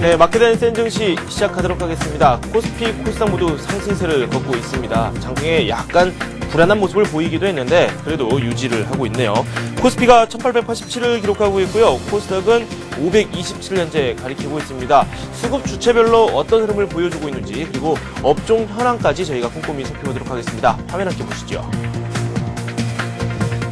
네, 마켓앤 센증시 시작하도록 하겠습니다. 코스피, 코스닥 모두 상승세를 걷고 있습니다. 장중에 약간 불안한 모습을 보이기도 했는데 그래도 유지를 하고 있네요. 코스피가 1887을 기록하고 있고요. 코스닥은 527 현재 가리키고 있습니다. 수급 주체별로 어떤 흐름을 보여주고 있는지 그리고 업종 현황까지 저희가 꼼꼼히 살펴보도록 하겠습니다. 화면 함께 보시죠.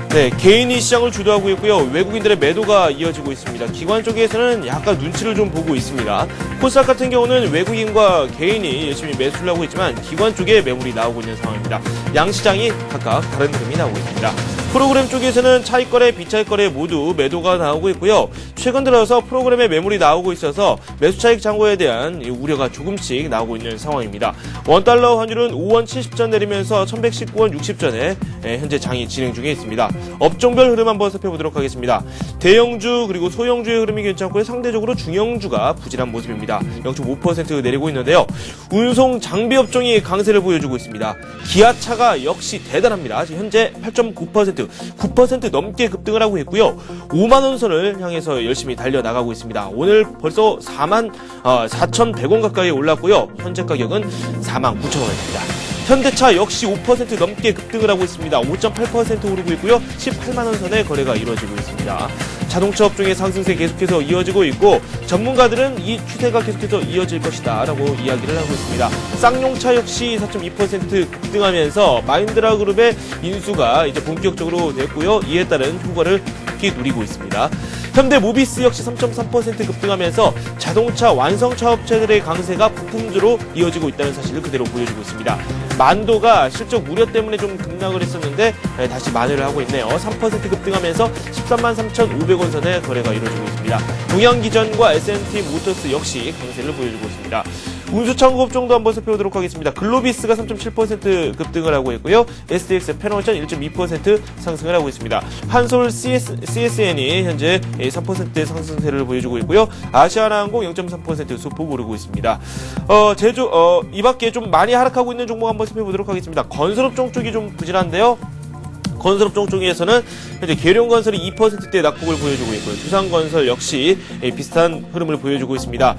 네, 개인이 시장을 주도하고 있고요. 외국인들의 매도가 이어지고 있습니다. 기관 쪽에서는 약간 눈치를 좀 보고 있습니다. 코스닥 같은 경우는 외국인과 개인이 열심히 매수를 하고 있지만 기관 쪽에 매물이 나오고 있는 상황입니다. 양시장이 각각 다른 흐름이 나오고 있습니다. 프로그램 쪽에서는 차익거래, 비차익거래 모두 매도가 나오고 있고요. 최근 들어서 프로그램에 매물이 나오고 있어서 매수차익 잔고에 대한 우려가 조금씩 나오고 있는 상황입니다. 원달러 환율은 5원 70전 내리면서 1119원 60전에 현재 장이 진행 중에 있습니다. 업종별 흐름 한번 살펴보도록 하겠습니다. 대형주 그리고 소형주의 흐름이 괜찮고요. 상대적으로 중형주가 부진한 모습입니다. 0.5% 내리고 있는데요. 운송 장비 업종이 강세를 보여주고 있습니다. 기아차가 역시 대단합니다. 현재 8.9% 넘게 급등을 하고 있고요. 5만 원 선을 향해서 열심히 달려나가고 있습니다. 오늘 벌써 4,100원 가까이 올랐고요. 현재 가격은 49,000원입니다. 현대차 역시 5% 넘게 급등을 하고 있습니다. 5.8% 오르고 있고요. 18만 원 선의 거래가 이루어지고 있습니다. 자동차 업종의 상승세 계속해서 이어지고 있고 전문가들은 이 추세가 계속해서 이어질 것이다 라고 이야기를 하고 있습니다. 쌍용차 역시 4.2% 급등하면서 마힌드라 그룹의 인수가 이제 본격적으로 됐고요. 이에 따른 효과를 깊이 누리고 있습니다. 현대모비스 역시 3.3% 급등하면서 자동차 완성차 업체들의 강세가 부품주로 이어지고 있다는 사실을 그대로 보여주고 있습니다. 만도가 실적 우려 때문에 좀 급락을 했었는데 다시 만회를 하고 있네요. 3% 급등하면서 13만 3,500원 선의 거래가 이루어지고 있습니다. 동양기전과 S&T모터스 역시 강세를 보여주고 있습니다. 운수창고 업종도 한번 살펴보도록 하겠습니다. 글로비스가 3.7% 급등을 하고 있고요. SDX 패널전 1.2% 상승을 하고 있습니다. 한솔 CSN이 현재 3%의 상승세를 보여주고 있고요. 아시아나항공 0.3% 소폭 오르고 있습니다. 이 밖에 좀 많이 하락하고 있는 종목 한번 살펴보도록 하겠습니다. 건설업종 쪽이 좀 부진한데요. 건설업종 쪽에서는 현재 계룡건설이 2%대 낙폭을 보여주고 있고요. 두산건설 역시 비슷한 흐름을 보여주고 있습니다.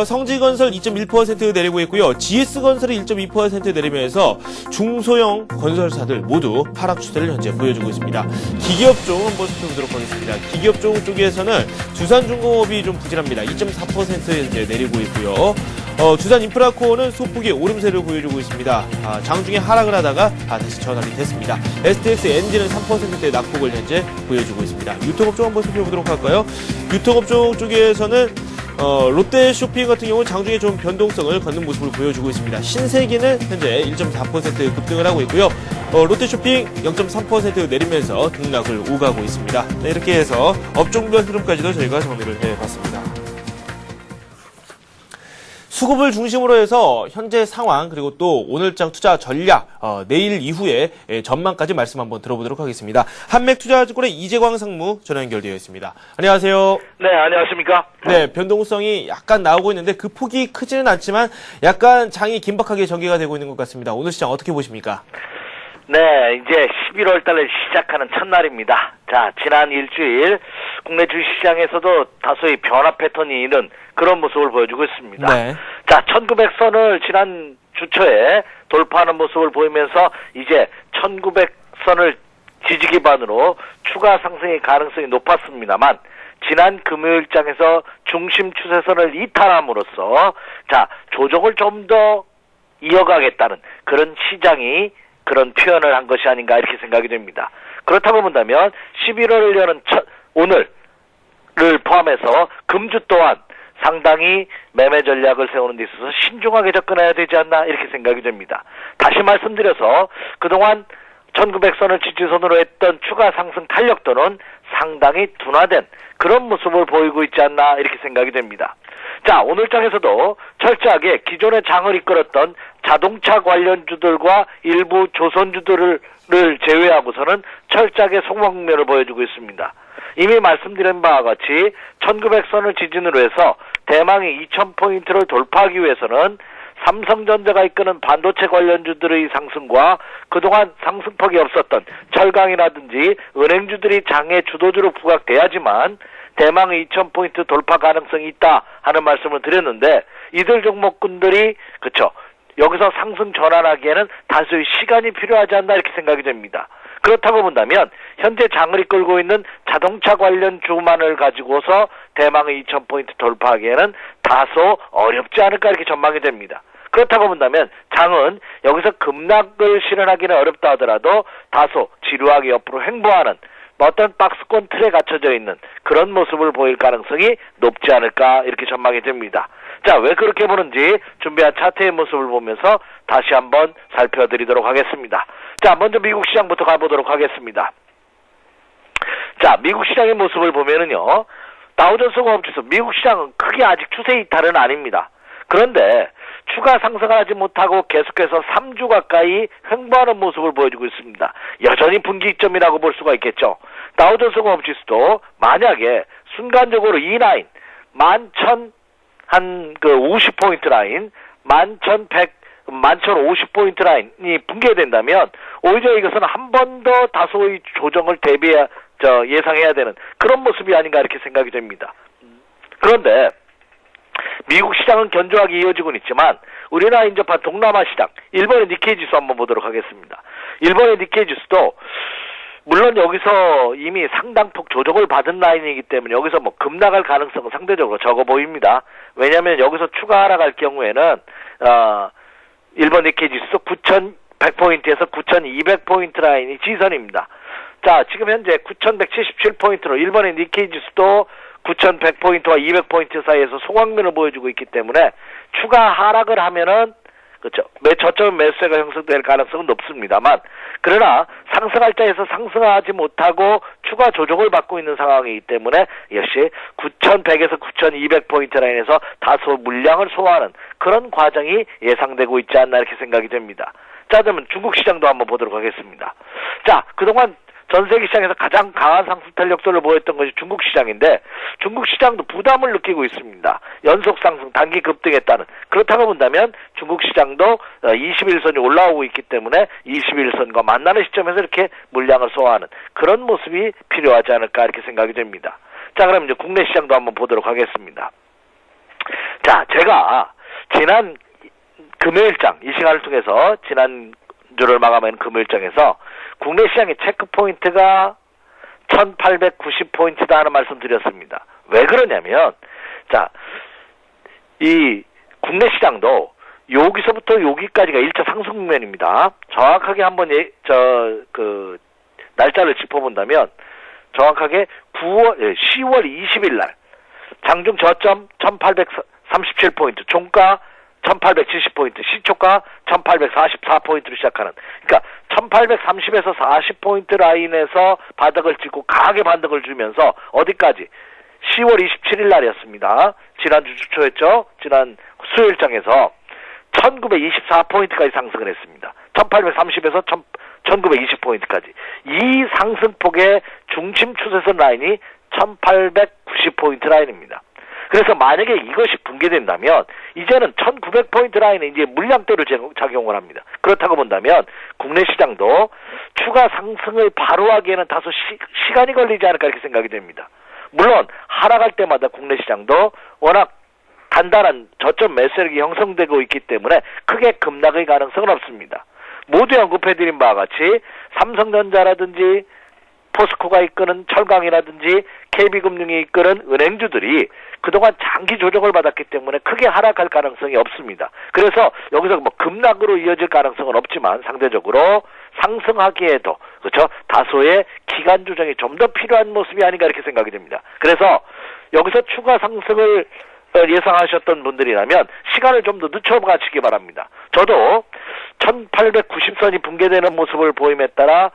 성지건설 2.1% 내리고 있고요. GS건설이 1.2% 내리면서 중소형 건설사들 모두 하락 추세를 현재 보여주고 있습니다. 기기업종 한번 살펴보도록 하겠습니다. 기기업종 쪽에서는 두산중공업이 좀 부진합니다. 2.4% 현재 내리고 있고요. 두산인프라코어는 소폭의 오름세를 보여주고 있습니다. 장중에 하락을 하다가 다시 전환이 됐습니다. STX 엔진은 3%대 낙폭을 현재 보여주고 있습니다. 유통업종 한번 살펴보도록 할까요? 유통업종 쪽에서는 롯데쇼핑 같은 경우는 장중에 좀 변동성을 갖는 모습을 보여주고 있습니다. 신세계는 현재 1.4% 급등을 하고 있고요. 롯데쇼핑 0.3% 내리면서 등락을 오가고 있습니다. 네, 이렇게 해서 업종별 흐름까지도 저희가 정리를 해봤습니다. 수급을 중심으로 해서 현재 상황 그리고 또 오늘장 투자 전략 내일 이후에 전망까지 말씀 한번 들어보도록 하겠습니다. 한맥투자증권의 이재광 상무 전화 연결되어 있습니다. 안녕하세요. 네, 안녕하십니까? 네, 변동성이 약간 나오고 있는데 그 폭이 크지는 않지만 약간 장이 긴박하게 전개가 되고 있는 것 같습니다. 오늘 시장 어떻게 보십니까? 네, 이제 11월 달에 시작하는 첫날입니다. 자, 지난 일주일 국내 주식시장에서도 다소의 변화 패턴이 있는 그런 모습을 보여주고 있습니다. 네. 자, 1900선을 지난 주초에 돌파하는 모습을 보이면서 이제 1900선을 지지 기반으로 추가 상승의 가능성이 높았습니다만 지난 금요일장에서 중심 추세선을 이탈함으로써 자, 조정을 좀 더 이어가겠다는 그런 시장이 그런 표현을 한 것이 아닌가 이렇게 생각이 됩니다. 그렇다고 본다면 11월을 여는 오늘을 포함해서 금주 또한 상당히 매매 전략을 세우는 데 있어서 신중하게 접근해야 되지 않나 이렇게 생각이 됩니다. 다시 말씀드려서 그동안 1900선을 지지선으로 했던 추가 상승 탄력도는 상당히 둔화된 그런 모습을 보이고 있지 않나 이렇게 생각이 됩니다. 자, 오늘장에서도 철저하게 기존의 장을 이끌었던 자동차 관련주들과 일부 조선주들을 제외하고서는 철저하게 소목면을 보여주고 있습니다. 이미 말씀드린 바와 같이 1900선을 지진으로 해서 대망의 2000포인트를 돌파하기 위해서는 삼성전자가 이끄는 반도체 관련주들의 상승과 그동안 상승폭이 없었던 철강이라든지 은행주들이 장의 주도주로 부각돼야지만 대망의 2000포인트 돌파 가능성이 있다 하는 말씀을 드렸는데 이들 종목군들이 그쵸 여기서 상승 전환하기에는 다소의 시간이 필요하지 않나 이렇게 생각이 됩니다. 그렇다고 본다면 현재 장을 이끌고 있는 자동차 관련 주만을 가지고서 대망의 2000포인트 돌파하기에는 다소 어렵지 않을까 이렇게 전망이 됩니다. 그렇다고 본다면 장은 여기서 급락을 실현하기는 어렵다 하더라도 다소 지루하게 옆으로 횡보하는 어떤 박스권 틀에 갇혀져 있는 그런 모습을 보일 가능성이 높지 않을까 이렇게 전망이 됩니다. 자, 왜 그렇게 보는지 준비한 차트의 모습을 보면서 다시 한번 살펴드리도록 하겠습니다. 자, 먼저 미국 시장부터 가보도록 하겠습니다. 자, 미국 시장의 모습을 보면은요, 다우존스 공업지수 미국 시장은 크게 아직 추세 이탈은 아닙니다. 그런데 추가 상승하지 못하고 계속해서 3주 가까이 횡보하는 모습을 보여주고 있습니다. 여전히 분기점이라고 볼 수가 있겠죠. 다우존스 공업지수도 만약에 순간적으로 이 라인 11,000 한 50포인트 라인 11,50포인트 라인이 붕괴된다면 오히려 이것은 한 번 더 다소의 조정을 예상해야 되는 그런 모습이 아닌가 이렇게 생각이 됩니다. 그런데 미국 시장은 견조하게 이어지고는 있지만 우리나라 인접한 동남아 시장, 일본의 니케이 지수 한번 보도록 하겠습니다. 일본의 니케이 지수도 물론 여기서 이미 상당폭 조정을 받은 라인이기 때문에 여기서 뭐 급락할 가능성은 상대적으로 적어 보입니다. 왜냐하면 여기서 추가 하락할 경우에는 일본 니케이 지수 9,100포인트에서 9,200포인트 라인이 지선입니다. 자, 지금 현재 9,177포인트로 일본의 니케이 지수도 9,100포인트와 200포인트 사이에서 소강면을 보여주고 있기 때문에 추가 하락을 하면은 그렇죠. 저점 매수세가 형성될 가능성은 높습니다만 그러나 상승할 때에서 상승하지 못하고 추가 조정을 받고 있는 상황이기 때문에 역시 9,100에서 9,200포인트 라인에서 다소 물량을 소화하는 그런 과정이 예상되고 있지 않나 이렇게 생각이 됩니다. 자, 그러면 중국 시장도 한번 보도록 하겠습니다. 자, 그동안 전 세계 시장에서 가장 강한 상승 탄력도를 보였던 것이 중국 시장인데 중국 시장도 부담을 느끼고 있습니다. 연속 상승, 단기 급등에 따른. 그렇다고 본다면 중국 시장도 21선이 올라오고 있기 때문에 21선과 만나는 시점에서 이렇게 물량을 소화하는 그런 모습이 필요하지 않을까 이렇게 생각이 됩니다. 자, 그럼 이제 국내 시장도 한번 보도록 하겠습니다. 자, 제가 지난 금요일장 이 시간을 통해서 지난 주를 마감한 금요일장에서 국내 시장의 체크 포인트가 1890포인트다 하는 말씀 드렸습니다. 왜 그러냐면, 자, 이 국내 시장도 여기서부터 여기까지가 1차 상승 국면입니다. 정확하게 한번 날짜를 짚어본다면, 정확하게 10월 20일 날, 장중 저점 1837포인트, 종가 1870포인트, 시초가 1844포인트로 시작하는, 그러니까 1830에서 40포인트 라인에서 바닥을 찍고 강하게 반등을 주면서 어디까지? 10월 27일 날이었습니다. 지난주 주초였죠? 지난 수요일장에서 1924포인트까지 상승을 했습니다. 1830에서 1920포인트까지. 이 상승폭의 중심 추세선 라인이 1890포인트 라인입니다. 그래서 만약에 이것이 붕괴된다면 이제는 1900포인트 라인에 이제 물량대로 작용을 합니다. 그렇다고 본다면 국내 시장도 추가 상승을 바로 하기에는 다소 시간이 걸리지 않을까 이렇게 생각이 됩니다. 물론 하락할 때마다 국내 시장도 워낙 단단한 저점 매수력이 형성되고 있기 때문에 크게 급락의 가능성은 없습니다. 모두 언급해드린 바와 같이 삼성전자라든지 포스코가 이끄는 철강이라든지 KB금융이 이끄는 은행주들이 그동안 장기 조정을 받았기 때문에 크게 하락할 가능성이 없습니다. 그래서 여기서 뭐 급락으로 이어질 가능성은 없지만 상대적으로 상승하기에도 그렇죠 다소의 기간 조정이 좀 더 필요한 모습이 아닌가 이렇게 생각이 됩니다. 그래서 여기서 추가 상승을 예상하셨던 분들이라면 시간을 좀 더 늦춰가시기 바랍니다. 저도 1890선이 붕괴되는 모습을 보임에 따라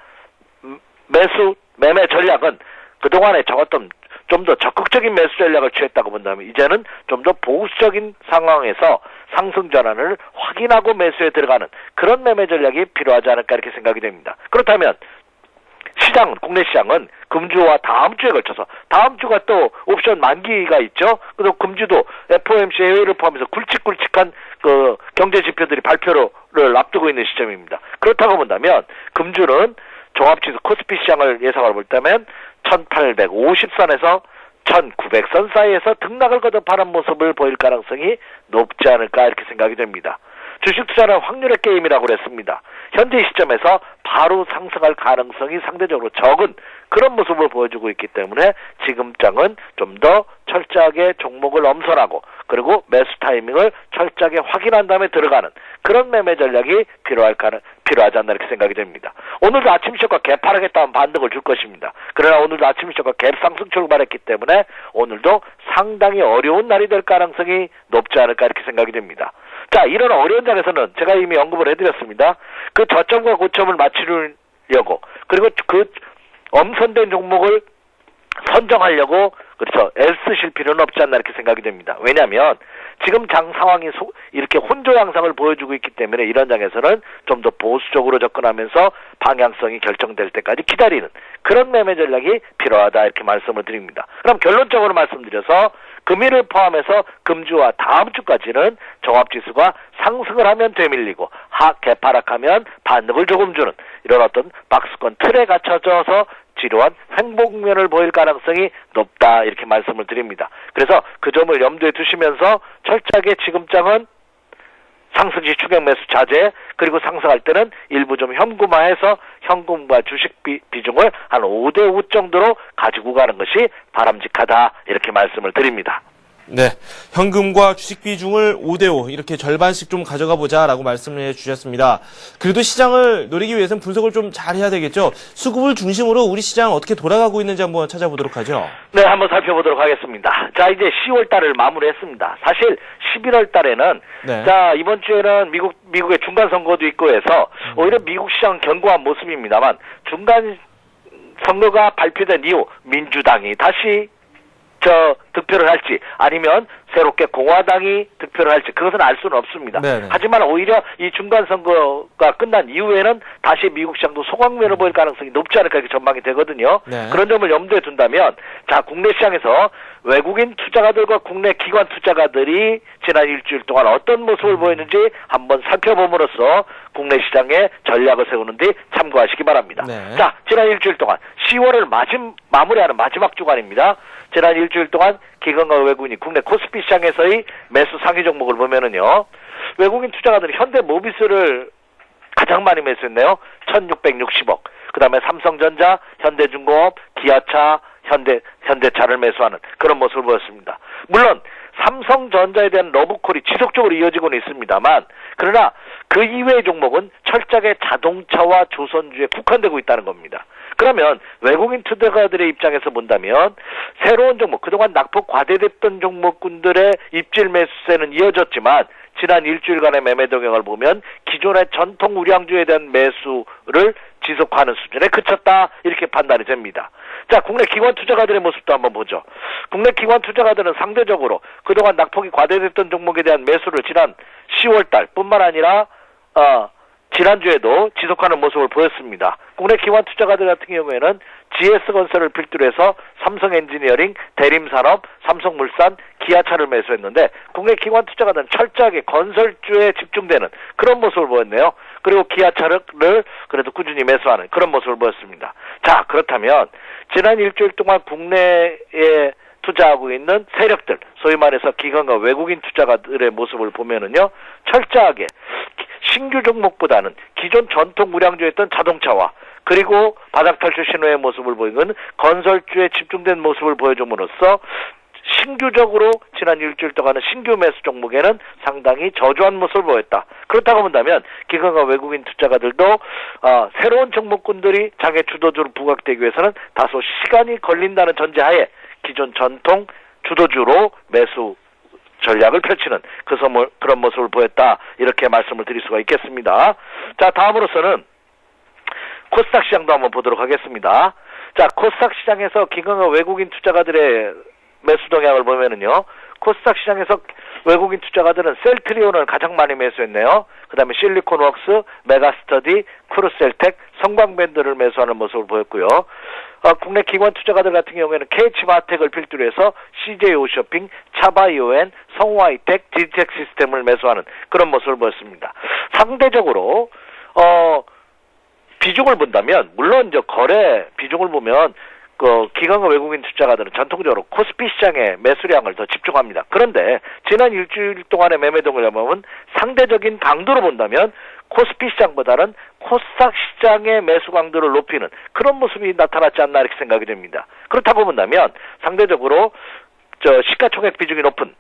매매 전략은 그동안에 적었던 좀 더 적극적인 매수 전략을 취했다고 본다면 이제는 좀 더 보수적인 상황에서 상승 전환을 확인하고 매수에 들어가는 그런 매매 전략이 필요하지 않을까 이렇게 생각이 됩니다. 그렇다면 국내 시장은 금주와 다음 주에 걸쳐서 다음 주가 또 옵션 만기가 있죠. 그리고 금주도 FOMC 회의를 포함해서 굵직굵직한 그 경제 지표들이 발표를 앞두고 있는 시점입니다. 그렇다고 본다면 금주는 종합지수 코스피 시장을 예상을 볼 때면 1850선에서 1900선 사이에서 등락을 거듭하는 모습을 보일 가능성이 높지 않을까 이렇게 생각이 됩니다. 주식 투자는 확률의 게임이라고 그랬습니다. 현재 시점에서 바로 상승할 가능성이 상대적으로 적은 그런 모습을 보여주고 있기 때문에 지금장은 좀 더 철저하게 종목을 엄선하고 그리고 매수 타이밍을 철저하게 확인한 다음에 들어가는 그런 매매 전략이 필요하지 않나 이렇게 생각이 됩니다. 오늘도 아침 시작과 개파락했다면 반등을 줄 것입니다. 그러나 오늘도 아침 시작과 갭 상승 출발했기 때문에 오늘도 상당히 어려운 날이 될 가능성이 높지 않을까 이렇게 생각이 됩니다. 자, 이런 어려운 장에서는 제가 이미 언급을 해드렸습니다. 그 저점과 고점을 맞추려고 그리고 그 엄선된 종목을 선정하려고 그렇죠. 애쓰실 필요는 없지 않나 이렇게 생각이 됩니다. 왜냐하면 지금 장 상황이 이렇게 혼조 양상을 보여주고 있기 때문에 이런 장에서는 좀 더 보수적으로 접근하면서 방향성이 결정될 때까지 기다리는 그런 매매 전략이 필요하다 이렇게 말씀을 드립니다. 그럼 결론적으로 말씀드려서 금일을 포함해서 금주와 다음 주까지는 종합지수가 상승을 하면 되밀리고 개파락하면 반등을 조금 주는 이런 어떤 박스권 틀에 갇혀져서 지루한 횡보 국면을 보일 가능성이 높다 이렇게 말씀을 드립니다. 그래서 그 점을 염두에 두시면서 철저하게 지금장은 상승시 추격 매수 자제 그리고 상승할 때는 일부 좀 현금화해서 현금과 주식 비중을 한 5대5 정도로 가지고 가는 것이 바람직하다 이렇게 말씀을 드립니다. 네, 현금과 주식 비중을 5대5 이렇게 절반씩 좀 가져가 보자라고 말씀을 해주셨습니다. 그래도 시장을 노리기 위해서는 분석을 좀 잘해야 되겠죠. 수급을 중심으로 우리 시장 어떻게 돌아가고 있는지 한번 찾아보도록 하죠. 네, 한번 살펴보도록 하겠습니다. 자, 이제 10월 달을 마무리했습니다. 사실 11월 달에는 네. 자, 이번 주에는 미국의 중간 선거도 있고 해서 오히려 미국 시장 견고한 모습입니다만 중간 선거가 발표된 이후 민주당이 다시 득표를 할지 아니면 새롭게 공화당이 득표를 할지 그것은 알 수는 없습니다. 네네. 하지만 오히려 이 중간 선거가 끝난 이후에는 다시 미국 시장도 소강면을 보일 가능성이 높지 않을까 이렇게 전망이 되거든요. 네. 그런 점을 염두에 둔다면 자, 국내 시장에서 외국인 투자가들과 국내 기관 투자가들이 지난 일주일 동안 어떤 모습을 보였는지 한번 살펴봄으로써 국내 시장의 전략을 세우는 데 참고하시기 바랍니다. 네. 자, 지난 일주일 동안 10월을 마무리하는 마지막 주간입니다. 지난 일주일 동안 기관과 외국인이 국내 코스피 시장에서의 매수 상위 종목을 보면은요. 외국인 투자가들이 현대모비스를 가장 많이 매수했네요. 1660억. 그 다음에 삼성전자, 현대중공업, 기아차, 현대차를 매수하는 그런 모습을 보였습니다. 물론 삼성전자에 대한 러브콜이 지속적으로 이어지고는 있습니다만 그러나 그 이외의 종목은 철저하게 자동차와 조선주에 국한되고 있다는 겁니다. 그러면 외국인 투자가들의 입장에서 본다면 새로운 종목, 그동안 낙폭 과대됐던 종목군들의 입질 매수세는 이어졌지만 지난 일주일간의 매매 동향을 보면 기존의 전통 우량주에 대한 매수를 지속하는 수준에 그쳤다 이렇게 판단이 됩니다. 자, 국내 기관 투자가들의 모습도 한번 보죠. 국내 기관 투자가들은 상대적으로 그동안 낙폭이 과대됐던 종목에 대한 매수를 지난 10월달 뿐만 아니라 지난주에도 지속하는 모습을 보였습니다. 국내 기관 투자가들 같은 경우에는 GS건설을 필두로 해서 삼성엔지니어링, 대림산업, 삼성물산, 기아차를 매수했는데 국내 기관 투자가들은 철저하게 건설주에 집중되는 그런 모습을 보였네요. 그리고 기아차를 그래도 꾸준히 매수하는 그런 모습을 보였습니다. 자, 그렇다면 지난 일주일 동안 국내에 투자하고 있는 세력들, 소위 말해서 기관과 외국인 투자가들의 모습을 보면은요, 철저하게 신규 종목보다는 기존 전통 무량주였던 자동차와 그리고 바닥 탈출 신호의 모습을 보이는 건설주에 집중된 모습을 보여줌으로써 신규적으로 지난 일주일 동안은 신규 매수 종목에는 상당히 저조한 모습을 보였다. 그렇다고 본다면 기관과 외국인 투자가들도 새로운 종목군들이 장의 주도주로 부각되기 위해서는 다소 시간이 걸린다는 전제하에 기존 전통 주도주로 매수 전략을 펼치는 그런 모습을 보였다. 이렇게 말씀을 드릴 수가 있겠습니다. 자, 다음으로서는 코스닥 시장도 한번 보도록 하겠습니다. 자, 코스닥 시장에서 기관과 외국인 투자가들의 매수 동향을 보면은요, 코스닥 시장에서 외국인 투자가들은 셀트리온을 가장 많이 매수했네요. 그 다음에 실리콘웍스, 메가스터디, 크루셀텍, 성광밴드를 매수하는 모습을 보였고요. 국내 기관 투자가들 같은 경우에는 KH마텍을 필두로 해서 CJ오쇼핑, 차바이오엔, 성우하이텍, 디텍 시스템을 매수하는 그런 모습을 보였습니다. 상대적으로 비중을 본다면 물론 거래 비중을 보면 기관과 외국인 투자가들은 전통적으로 코스피 시장에 매수량을 더 집중합니다. 그런데 지난 일주일 동안의 매매 동을 보면 상대적인 강도로 본다면 코스피 시장보다는 코스닥 시장의 매수 강도를 높이는 그런 모습이 나타났지 않나 이렇게 생각이 됩니다. 그렇다고 본다면 상대적으로 시가총액 비중이 높은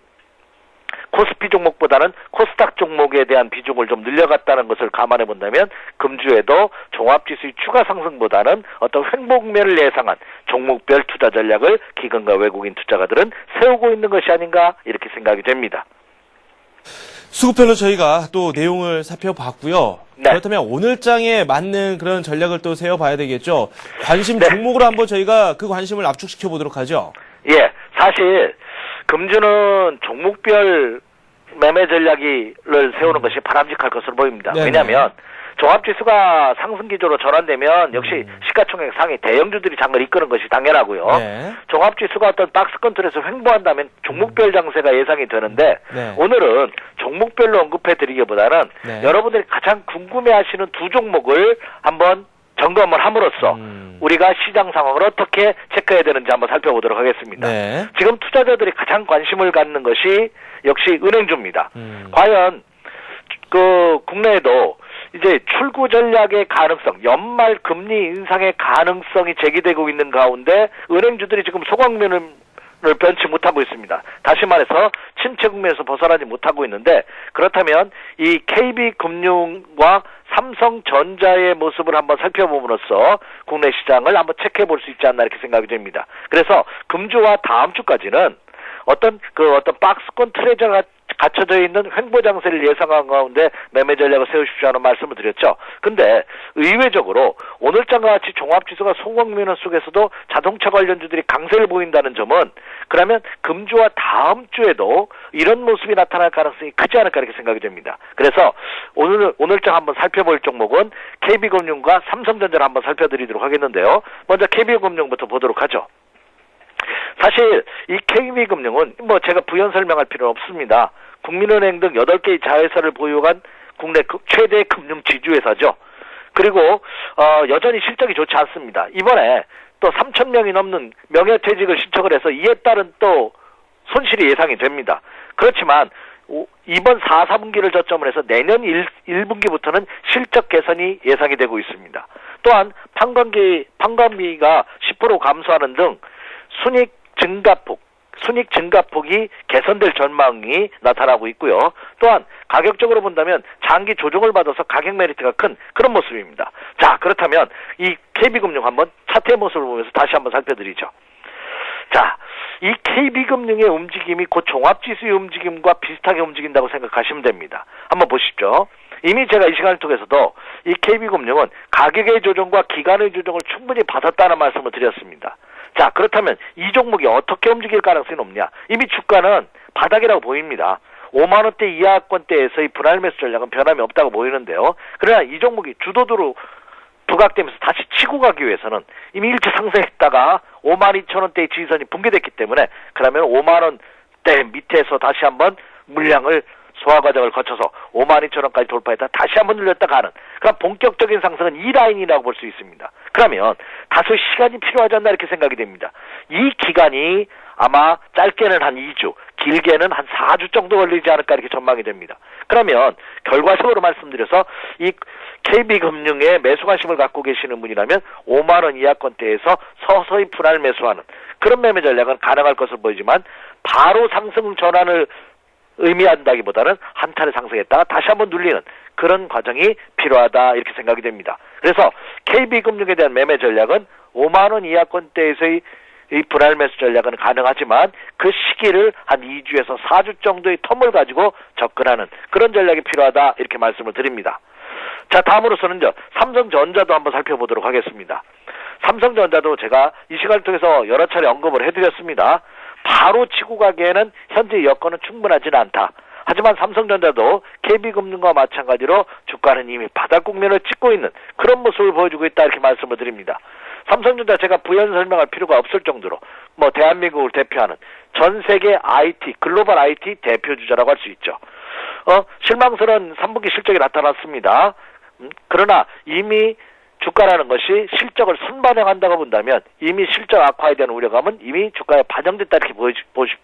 코스피 종목보다는 코스닥 종목에 대한 비중을 좀 늘려갔다는 것을 감안해 본다면 금주에도 종합지수의 추가 상승보다는 어떤 횡보 국면을 예상한 종목별 투자 전략을 기관과 외국인 투자가들은 세우고 있는 것이 아닌가 이렇게 생각이 됩니다. 수급별로 저희가 또 내용을 살펴봤고요. 네. 그렇다면 오늘장에 맞는 그런 전략을 또 세워봐야 되겠죠. 관심 네. 종목으로 한번 저희가 그 관심을 압축시켜 보도록 하죠. 예, 사실 금주는 종목별 매매 전략을 세우는 것이 바람직할 것으로 보입니다. 네네. 왜냐하면 종합지수가 상승 기조로 전환되면 역시 시가총액 상위 대형주들이 장을 이끄는 것이 당연하고요. 네. 종합지수가 어떤 박스 컨트롤에서 횡보한다면 종목별 장세가 예상이 되는데 네. 오늘은 종목별로 언급해드리기보다는 네. 여러분들이 가장 궁금해하시는 두 종목을 한번 점검을 함으로써 우리가 시장 상황을 어떻게 체크해야 되는지 한번 살펴보도록 하겠습니다. 네. 지금 투자자들이 가장 관심을 갖는 것이 역시 은행주입니다. 과연 국내에도 이제 출구 전략의 가능성, 연말 금리 인상의 가능성이 제기되고 있는 가운데 은행주들이 지금 소강면을 변치 못하고 있습니다. 다시 말해서 침체 국면에서 벗어나지 못하고 있는데 그렇다면 이 KB금융과 삼성전자의 모습을 한번 살펴봄으로써 국내 시장을 한번 체크해 볼 수 있지 않나 이렇게 생각이 됩니다. 그래서 금주와 다음 주까지는 어떤 박스권 트레저가 갖춰져 있는 횡보 장세를 예상한 가운데 매매 전략을 세우십시오 하는 말씀을 드렸죠. 근데 의외적으로 오늘장과 같이 종합지수가 소강면 속에서도 자동차 관련주들이 강세를 보인다는 점은 그러면 금주와 다음 주에도 이런 모습이 나타날 가능성이 크지 않을까 이렇게 생각이 됩니다. 그래서 오늘장 한번 살펴볼 종목은 KB금융과 삼성전자를 한번 살펴드리도록 하겠는데요. 먼저 KB금융부터 보도록 하죠. 사실 이 KB금융은 제가 부연 설명할 필요는 없습니다. 국민은행 등 8개의 자회사를 보유한 국내 최대 금융 지주회사죠. 그리고 여전히 실적이 좋지 않습니다. 이번에 또 3,000명이 넘는 명예퇴직을 신청을 해서 이에 따른 또 손실이 예상이 됩니다. 그렇지만 이번 4분기를 저점으로 해서 내년 1분기부터는 실적 개선이 예상이 되고 있습니다. 또한 판관비가 10% 감소하는 등 순익 증가폭이 개선될 전망이 나타나고 있고요. 또한 가격적으로 본다면 장기 조정을 받아서 가격 메리트가 큰 그런 모습입니다. 자, 그렇다면 이 KB금융 한번 차트의 모습을 보면서 다시 한번 살펴드리죠. 자, 이 KB금융의 움직임이 곧 종합지수의 움직임과 비슷하게 움직인다고 생각하시면 됩니다. 한번 보십시오. 이미 제가 이 시간을 통해서도 이 KB금융은 가격의 조정과 기간의 조정을 충분히 받았다는 말씀을 드렸습니다. 자, 그렇다면 이 종목이 어떻게 움직일 가능성이 높냐? 이미 주가는 바닥이라고 보입니다. 5만 원대 이하권대에서의 분할 매수 전략은 변함이 없다고 보이는데요. 그러나 이 종목이 주도주로 부각되면서 다시 치고 가기 위해서는 이미 일찍 상승했다가 52,000원대의 지지선이 붕괴됐기 때문에 그러면 5만 원대 밑에서 다시 한번 물량을 소화 과정을 거쳐서 52,000원까지 돌파했다 다시 한번 눌렸다 가는 그럼 본격적인 상승은 이 라인이라고 볼 수 있습니다. 그러면 다소 시간이 필요하지 않나 이렇게 생각이 됩니다. 이 기간이 아마 짧게는 한 2주, 길게는 한 4주 정도 걸리지 않을까 이렇게 전망이 됩니다. 그러면 결과적으로 말씀드려서 이 KB금융에 매수 관심을 갖고 계시는 분이라면 5만 원 이하권대에서 서서히 분할 매수하는 그런 매매 전략은 가능할 것으로 보이지만 바로 상승 전환을 의미한다기보다는 한 차례 상승했다가 다시 한번 눌리는 그런 과정이 필요하다 이렇게 생각이 됩니다. 그래서 KB금융에 대한 매매 전략은 5만 원 이하권대에서의 이 분할 매수 전략은 가능하지만 그 시기를 한 2주에서 4주 정도의 텀을 가지고 접근하는 그런 전략이 필요하다 이렇게 말씀을 드립니다. 자, 다음으로서는요. 삼성전자도 한번 살펴보도록 하겠습니다. 삼성전자도 제가 이 시간을 통해서 여러 차례 언급을 해드렸습니다. 바로 치고 가기에는 현재 여건은 충분하지는 않다. 하지만 삼성전자도 KB금융과 마찬가지로 주가는 이미 바닥 국면을 찍고 있는 그런 모습을 보여주고 있다 이렇게 말씀을 드립니다. 삼성전자 제가 부연 설명할 필요가 없을 정도로 대한민국을 대표하는 전 세계 IT, 글로벌 IT 대표주자라고 할 수 있죠. 실망스러운 3분기 실적이 나타났습니다. 그러나 이미 주가라는 것이 실적을 선반영한다고 본다면 이미 실적 악화에 대한 우려감은 이미 주가에 반영됐다 이렇게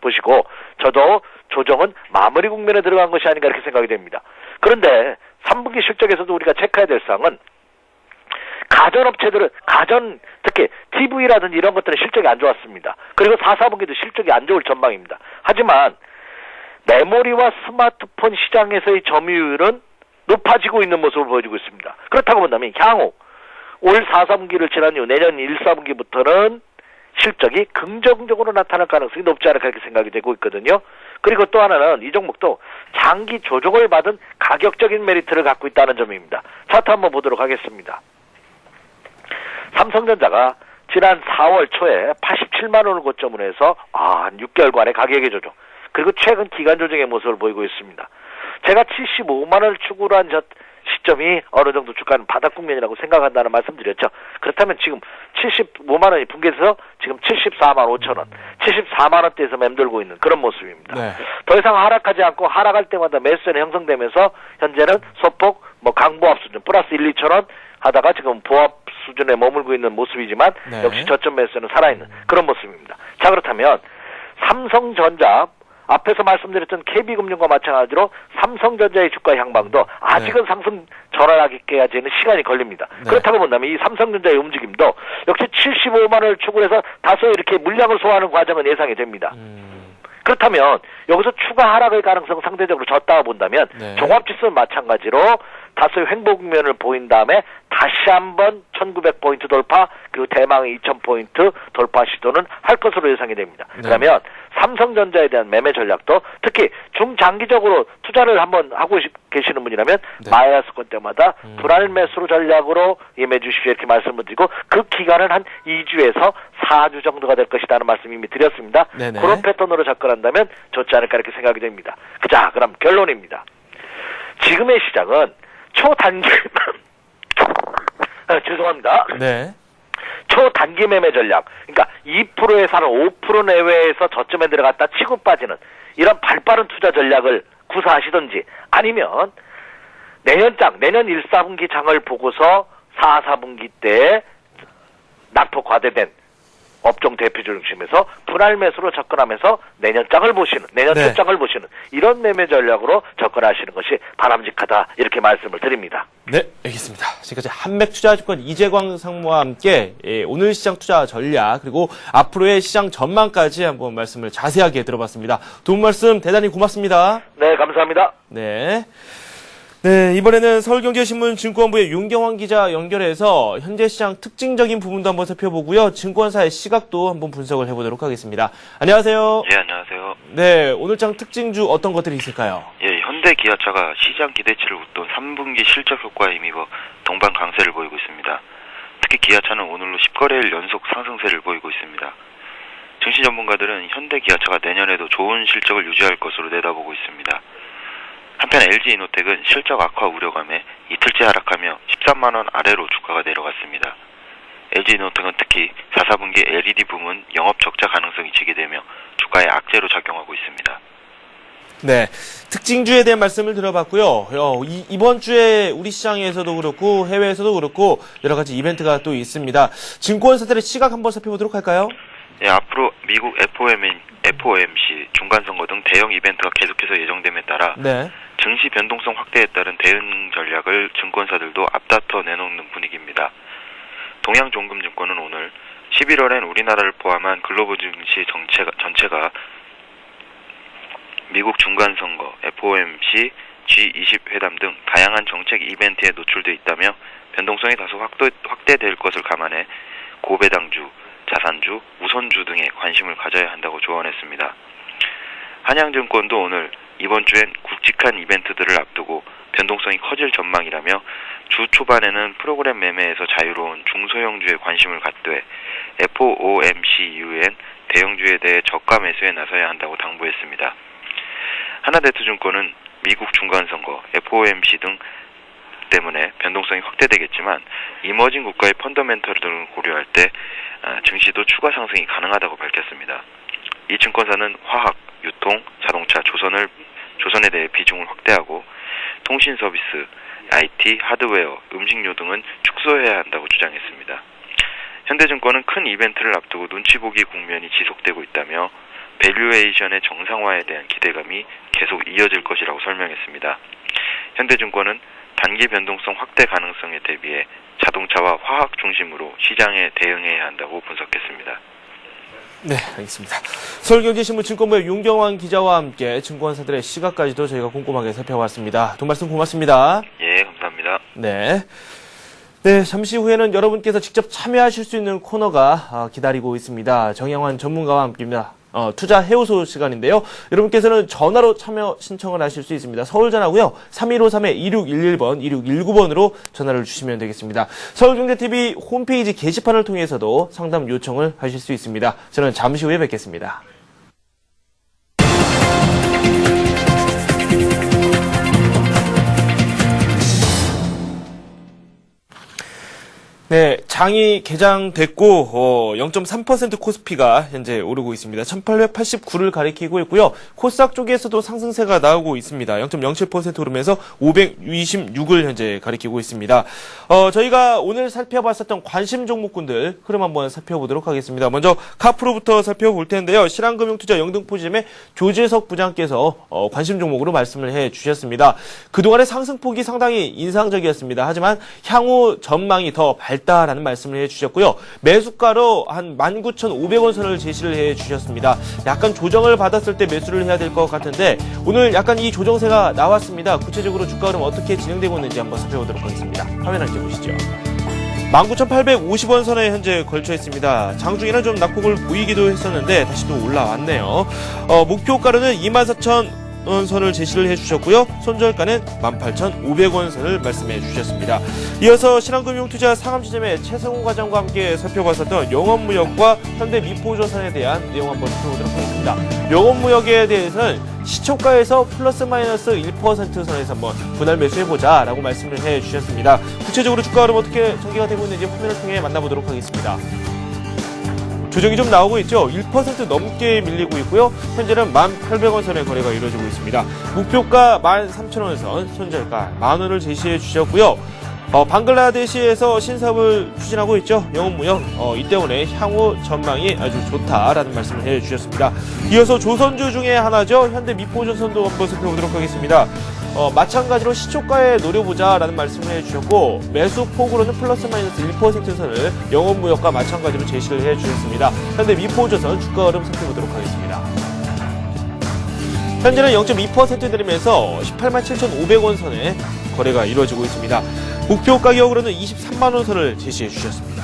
보시고 저도 조정은 마무리 국면에 들어간 것이 아닌가 이렇게 생각이 됩니다. 그런데 3분기 실적에서도 우리가 체크해야 될 사항은 가전업체들은 특히 TV라든지 이런 것들은 실적이 안 좋았습니다. 그리고 4, 4분기도 실적이 안 좋을 전망입니다. 하지만 메모리와 스마트폰 시장에서의 점유율은 높아지고 있는 모습을 보여주고 있습니다. 그렇다고 본다면 향후 올 4, 4분기를 지난 이후 내년 1, 4분기부터는 실적이 긍정적으로 나타날 가능성이 높지 않을까 이렇게 생각이 되고 있거든요. 그리고 또 하나는 이 종목도 장기 조정을 받은 가격적인 메리트를 갖고 있다는 점입니다. 차트 한번 보도록 하겠습니다. 삼성전자가 지난 4월 초에 87만 원을 고점으로 해서 한 6개월간의 가격의 조정, 그리고 최근 기간 조정의 모습을 보이고 있습니다. 제가 75만 원을 추구로 한 시점이 어느 정도 주가는 바닥 국면이라고 생각한다는 말씀드렸죠. 그렇다면 지금 75만 원이 붕괴해서 지금 74만 5천 원, 74만 원대에서 맴돌고 있는 그런 모습입니다. 네. 더 이상 하락하지 않고 하락할 때마다 매수선이 형성되면서 현재는 소폭 강보합 수준 플러스 1, 2천 원 하다가 지금 보합 수준에 머물고 있는 모습이지만 네. 역시 저점 매수는 살아있는 그런 모습입니다. 자, 그렇다면 삼성전자 앞에서 말씀드렸던 KB금융과 마찬가지로 삼성전자의 주가 향방도 아직은 상승 전환하기까지는 시간이 걸립니다. 네. 그렇다고 본다면 이 삼성전자의 움직임도 역시 75만 원을 추구해서 다소 이렇게 물량을 소화하는 과정은 예상이 됩니다. 그렇다면 여기서 추가 하락의 가능성 상대적으로 적다고 본다면 네. 종합지수는 마찬가지로 다소의 횡보 국면을 보인 다음에 다시 한번 1900포인트 돌파 그리고 대망의 2000포인트 돌파 시도는 할 것으로 예상이 됩니다. 네. 그러면 삼성전자에 대한 매매 전략도 특히 중장기적으로 투자를 한번 하고 계시는 분이라면 네. 마이너스권 때마다 불안 매수로 전략으로 임해 주십시오 이렇게 말씀을 드리고 그 기간은 한 2주에서 4주 정도가 될 것이라는 말씀 이미 드렸습니다. 네네. 그런 패턴으로 접근한다면 좋지 않을까 이렇게 생각이 됩니다. 자, 그럼 결론입니다. 지금의 시장은 초단기 죄송합니다. 네. 초단기 매매 전략, 그러니까 2%에 사는 5% 내외에서 저점에 들어갔다 치고 빠지는 이런 발빠른 투자 전략을 구사하시든지 아니면 내년 1, 4분기 장을 보고서 4, 4분기 때 낙폭 과대된 업종 대표주 중심에서 분할 매수로 접근하면서 내년 장을 보시는, 내년 네. 초장을 보시는 이런 매매 전략으로 접근하시는 것이 바람직하다 이렇게 말씀을 드립니다. 네, 알겠습니다. 지금까지 한맥투자증권 이재광 상무와 함께 오늘 시장 투자 전략 그리고 앞으로의 시장 전망까지 한번 말씀을 자세하게 들어봤습니다. 도움 말씀 대단히 고맙습니다. 네, 감사합니다. 네. 네, 이번에는 서울경제신문 증권부의 윤경환 기자 연결해서 현재 시장 특징적인 부분도 한번 살펴보고요. 증권사의 시각도 한번 분석을 해보도록 하겠습니다. 안녕하세요. 예, 안녕하세요. 네, 오늘장 특징주 어떤 것들이 있을까요? 예, 현대기아차가 시장 기대치를 웃돈 3분기 실적 효과에 힘입어 동반 강세를 보이고 있습니다. 특히 기아차는 오늘로 10거래일 연속 상승세를 보이고 있습니다. 증시 전문가들은 현대기아차가 내년에도 좋은 실적을 유지할 것으로 내다보고 있습니다. 한편 LG이노텍은 실적 악화 우려감에 이틀째 하락하며 13만 원 아래로 주가가 내려갔습니다. LG이노텍은 특히 4, 4분기 LED 부문 영업 적자 가능성이 제기되며 주가에 악재로 작용하고 있습니다. 네, 특징주에 대한 말씀을 들어봤고요. 이번 주에 우리 시장에서도 그렇고 해외에서도 그렇고 여러 가지 이벤트가 또 있습니다. 증권사들의 시각 한번 살펴보도록 할까요? 예, 앞으로 미국 FOMC 중간선거 등 대형 이벤트가 계속해서 예정됨에 따라 네. 증시 변동성 확대에 따른 대응 전략을 증권사들도 앞다퉈 내놓는 분위기입니다. 동양종금증권은 오늘 11월엔 우리나라를 포함한 글로벌 증시 전체가 미국 중간선거, FOMC, G20 회담 등 다양한 정책 이벤트에 노출돼 있다며 변동성이 다소 확대될 것을 감안해 고배당주, 자산주, 우선주 등에 관심을 가져야 한다고 조언했습니다. 한양증권도 오늘 이번 주엔 굵직한 이벤트들을 앞두고 변동성이 커질 전망이라며 주 초반에는 프로그램 매매에서 자유로운 중소형주에 관심을 갖되 FOMC 이후엔 대형주에 대해 저가 매수에 나서야 한다고 당부했습니다. 하나대투증권은 미국 중간선거, FOMC 등 때문에 변동성이 확대되겠지만 이머징 국가의 펀더멘털 등을 고려할 때 증시도 추가 상승이 가능하다고 밝혔습니다. 이 증권사는 화학, 유통, 자동차, 조선에 대해 비중을 확대하고 통신 서비스, IT, 하드웨어, 음식료 등은 축소해야 한다고 주장했습니다. 현대증권은 큰 이벤트를 앞두고 눈치 보기 국면이 지속되고 있다며 밸류에이션의 정상화에 대한 기대감이 계속 이어질 것이라고 설명했습니다. 현대증권은 단기 변동성 확대 가능성에 대비해 자동차와 화학 중심으로 시장에 대응해야 한다고 분석했습니다. 네, 알겠습니다. 서울경제신문 증권부의 윤경환 기자와 함께 증권사들의 시각까지도 저희가 꼼꼼하게 살펴봤습니다. 두 말씀 고맙습니다. 예, 감사합니다. 네. 네, 잠시 후에는 여러분께서 직접 참여하실 수 있는 코너가 기다리고 있습니다. 정양환 전문가와 함께입니다. 투자 해오소 시간인데요. 여러분께서는 전화로 참여 신청을 하실 수 있습니다. 서울 전화고요. 3153-2611번, 2619번으로 전화를 주시면 되겠습니다. 서울경제TV 홈페이지 게시판을 통해서도 상담 요청을 하실 수 있습니다. 저는 잠시 후에 뵙겠습니다. 네, 장이 개장됐고 0.3% 코스피가 현재 오르고 있습니다. 1889를 가리키고 있고요. 코스닥 쪽에서도 상승세가 나오고 있습니다. 0.07% 오르면서 526을 현재 가리키고 있습니다. 저희가 오늘 살펴봤었던 관심 종목군들 흐름 한번 살펴보도록 하겠습니다. 먼저 카프로부터 살펴볼 텐데요. 신한금융투자 영등포지점의 조재석 부장께서 관심 종목으로 말씀을 해주셨습니다. 그동안의 상승폭이 상당히 인상적이었습니다. 하지만 향후 전망이 더 밝다라는 말씀을 해주셨고요. 매수가로 한 19,500원 선을 제시를 해주셨습니다. 약간 조정을 받았을 때 매수를 해야 될 것 같은데 오늘 약간 이 조정세가 나왔습니다. 구체적으로 주가 흐름 어떻게 진행되고 있는지 한번 살펴보도록 하겠습니다. 화면 함께 보시죠. 19,850원 선에 현재 걸쳐 있습니다. 장중에는 좀 낙폭을 보이기도 했었는데 다시 또 올라왔네요. 목표가로는 24,000원 선을 제시를 해주셨고요. 손절가는 18,500원 선을 말씀해 주셨습니다. 이어서 신한금융투자 상암지점의 최성우 과장과 함께 살펴봤었던 영업무역과 현대미포조선에 대한 내용 한번 살펴보도록 하겠습니다. 영업무역에 대해서는 시초가에서 플러스 마이너스 1% 선에서 한번 분할 매수해보자 라고 말씀을 해주셨습니다. 구체적으로 주가 흐름 어떻게 전개가 되고 있는지 화면을 통해 만나보도록 하겠습니다. 조정이 좀 나오고 있죠. 1% 넘게 밀리고 있고요. 현재는 1,800원 선의 거래가 이루어지고 있습니다. 목표가 13,000원 선, 손절가 10,000원을 제시해 주셨고요. 방글라데시에서 신사업을 추진하고 있죠. 영업무역. 이 때문에 향후 전망이 아주 좋다라는 말씀을 해주셨습니다. 이어서 조선주 중에 하나죠. 현대미포조선도 한번 살펴보도록 하겠습니다. 마찬가지로 시초가에 노려보자라는 말씀을 해주셨고 매수폭으로는 플러스 마이너스 1% 선을 영업무역과 마찬가지로 제시를 해주셨습니다. 현대미포조선 주가 흐름 살펴보도록 하겠습니다. 현재는 0.2% 내리면서 187,500원 선에 거래가 이루어지고 있습니다. 목표 가격으로는 23만원 선을 제시해 주셨습니다.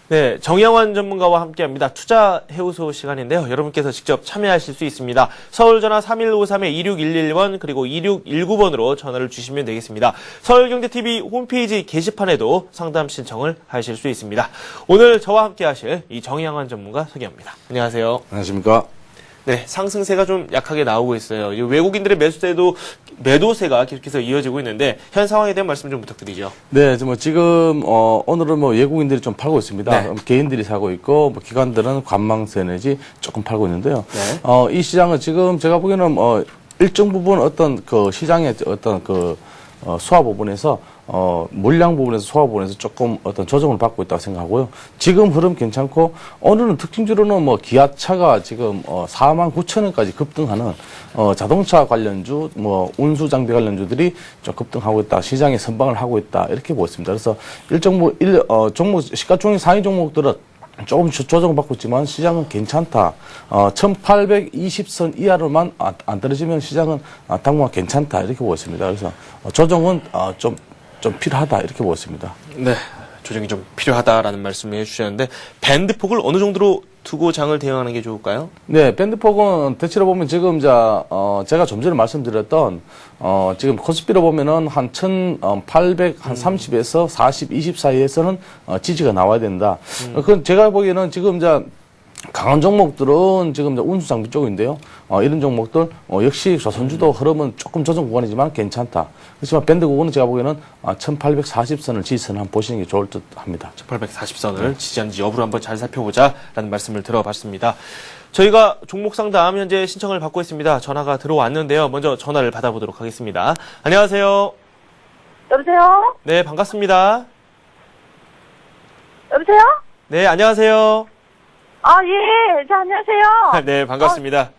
네, 정양환 전문가와 함께합니다. 투자 해우소 시간인데요. 여러분께서 직접 참여하실 수 있습니다. 서울 전화 3153-2611번 그리고 2619번으로 전화를 주시면 되겠습니다. 서울경제TV 홈페이지 게시판에도 상담 신청을 하실 수 있습니다. 오늘 저와 함께하실 이 정양환 전문가 소개합니다. 안녕하세요. 안녕하십니까. 네, 상승세가 좀 약하게 나오고 있어요. 외국인들의 매도세가 계속해서 이어지고 있는데 현 상황에 대한 말씀 좀 부탁드리죠. 네, 지금 오늘은 외국인들이 좀 팔고 있습니다. 네. 개인들이 사고 있고 기관들은 관망세 내지 조금 팔고 있는데요. 네. 이 시장은 지금 제가 보기에는 일정 부분 어떤 그 시장의 어떤 그 소화 부분에서 물량 부분에서 소화 부분에서 조금 어떤 조정을 받고 있다고 생각하고요. 지금 흐름 괜찮고 오늘은 특징주로는 기아차가 지금 49,000원까지 급등하는 자동차 관련주, 운수 장비 관련주들이 좀 급등하고 있다. 시장에 선방을 하고 있다. 이렇게 보였습니다. 그래서 종목 시가총액 상위 종목들은 조금 조정받고 있지만 시장은 괜찮다. 1820선 이하로만 안 떨어지면 시장은 당분간 괜찮다. 이렇게 보였습니다. 그래서 조정은 좀 필요하다. 이렇게 보였습니다. 네. 조정이 좀 필요하다라는 말씀을 해주셨는데 밴드폭을 어느 정도로 두고 장을 대응하는 게 좋을까요? 네, 밴드폭은 대체로 보면 지금 제가 좀 전에 말씀드렸던 지금 코스피로 보면은 한 1,830에서 40, 20 사이에서는 지지가 나와야 된다. 그건 제가 보기에는 지금 강한 종목들은 지금 이제 운수장비 쪽인데요. 이런 종목들 역시 조선주도 흐름은 조금 조정 구간이지만 괜찮다. 그렇지만 밴드 구간은 제가 보기에는 1840선을 지지선 한번 보시는 게 좋을 듯 합니다. 1840선을 지지하는지 여부를 한번 잘 살펴보자라는 말씀을 들어봤습니다. 저희가 종목 상담 현재 신청을 받고 있습니다. 전화가 들어왔는데요. 먼저 전화를 받아보도록 하겠습니다. 안녕하세요. 여보세요? 네, 반갑습니다. 여보세요? 네, 안녕하세요. 아, 예. 안녕하세요. 네, 반갑습니다.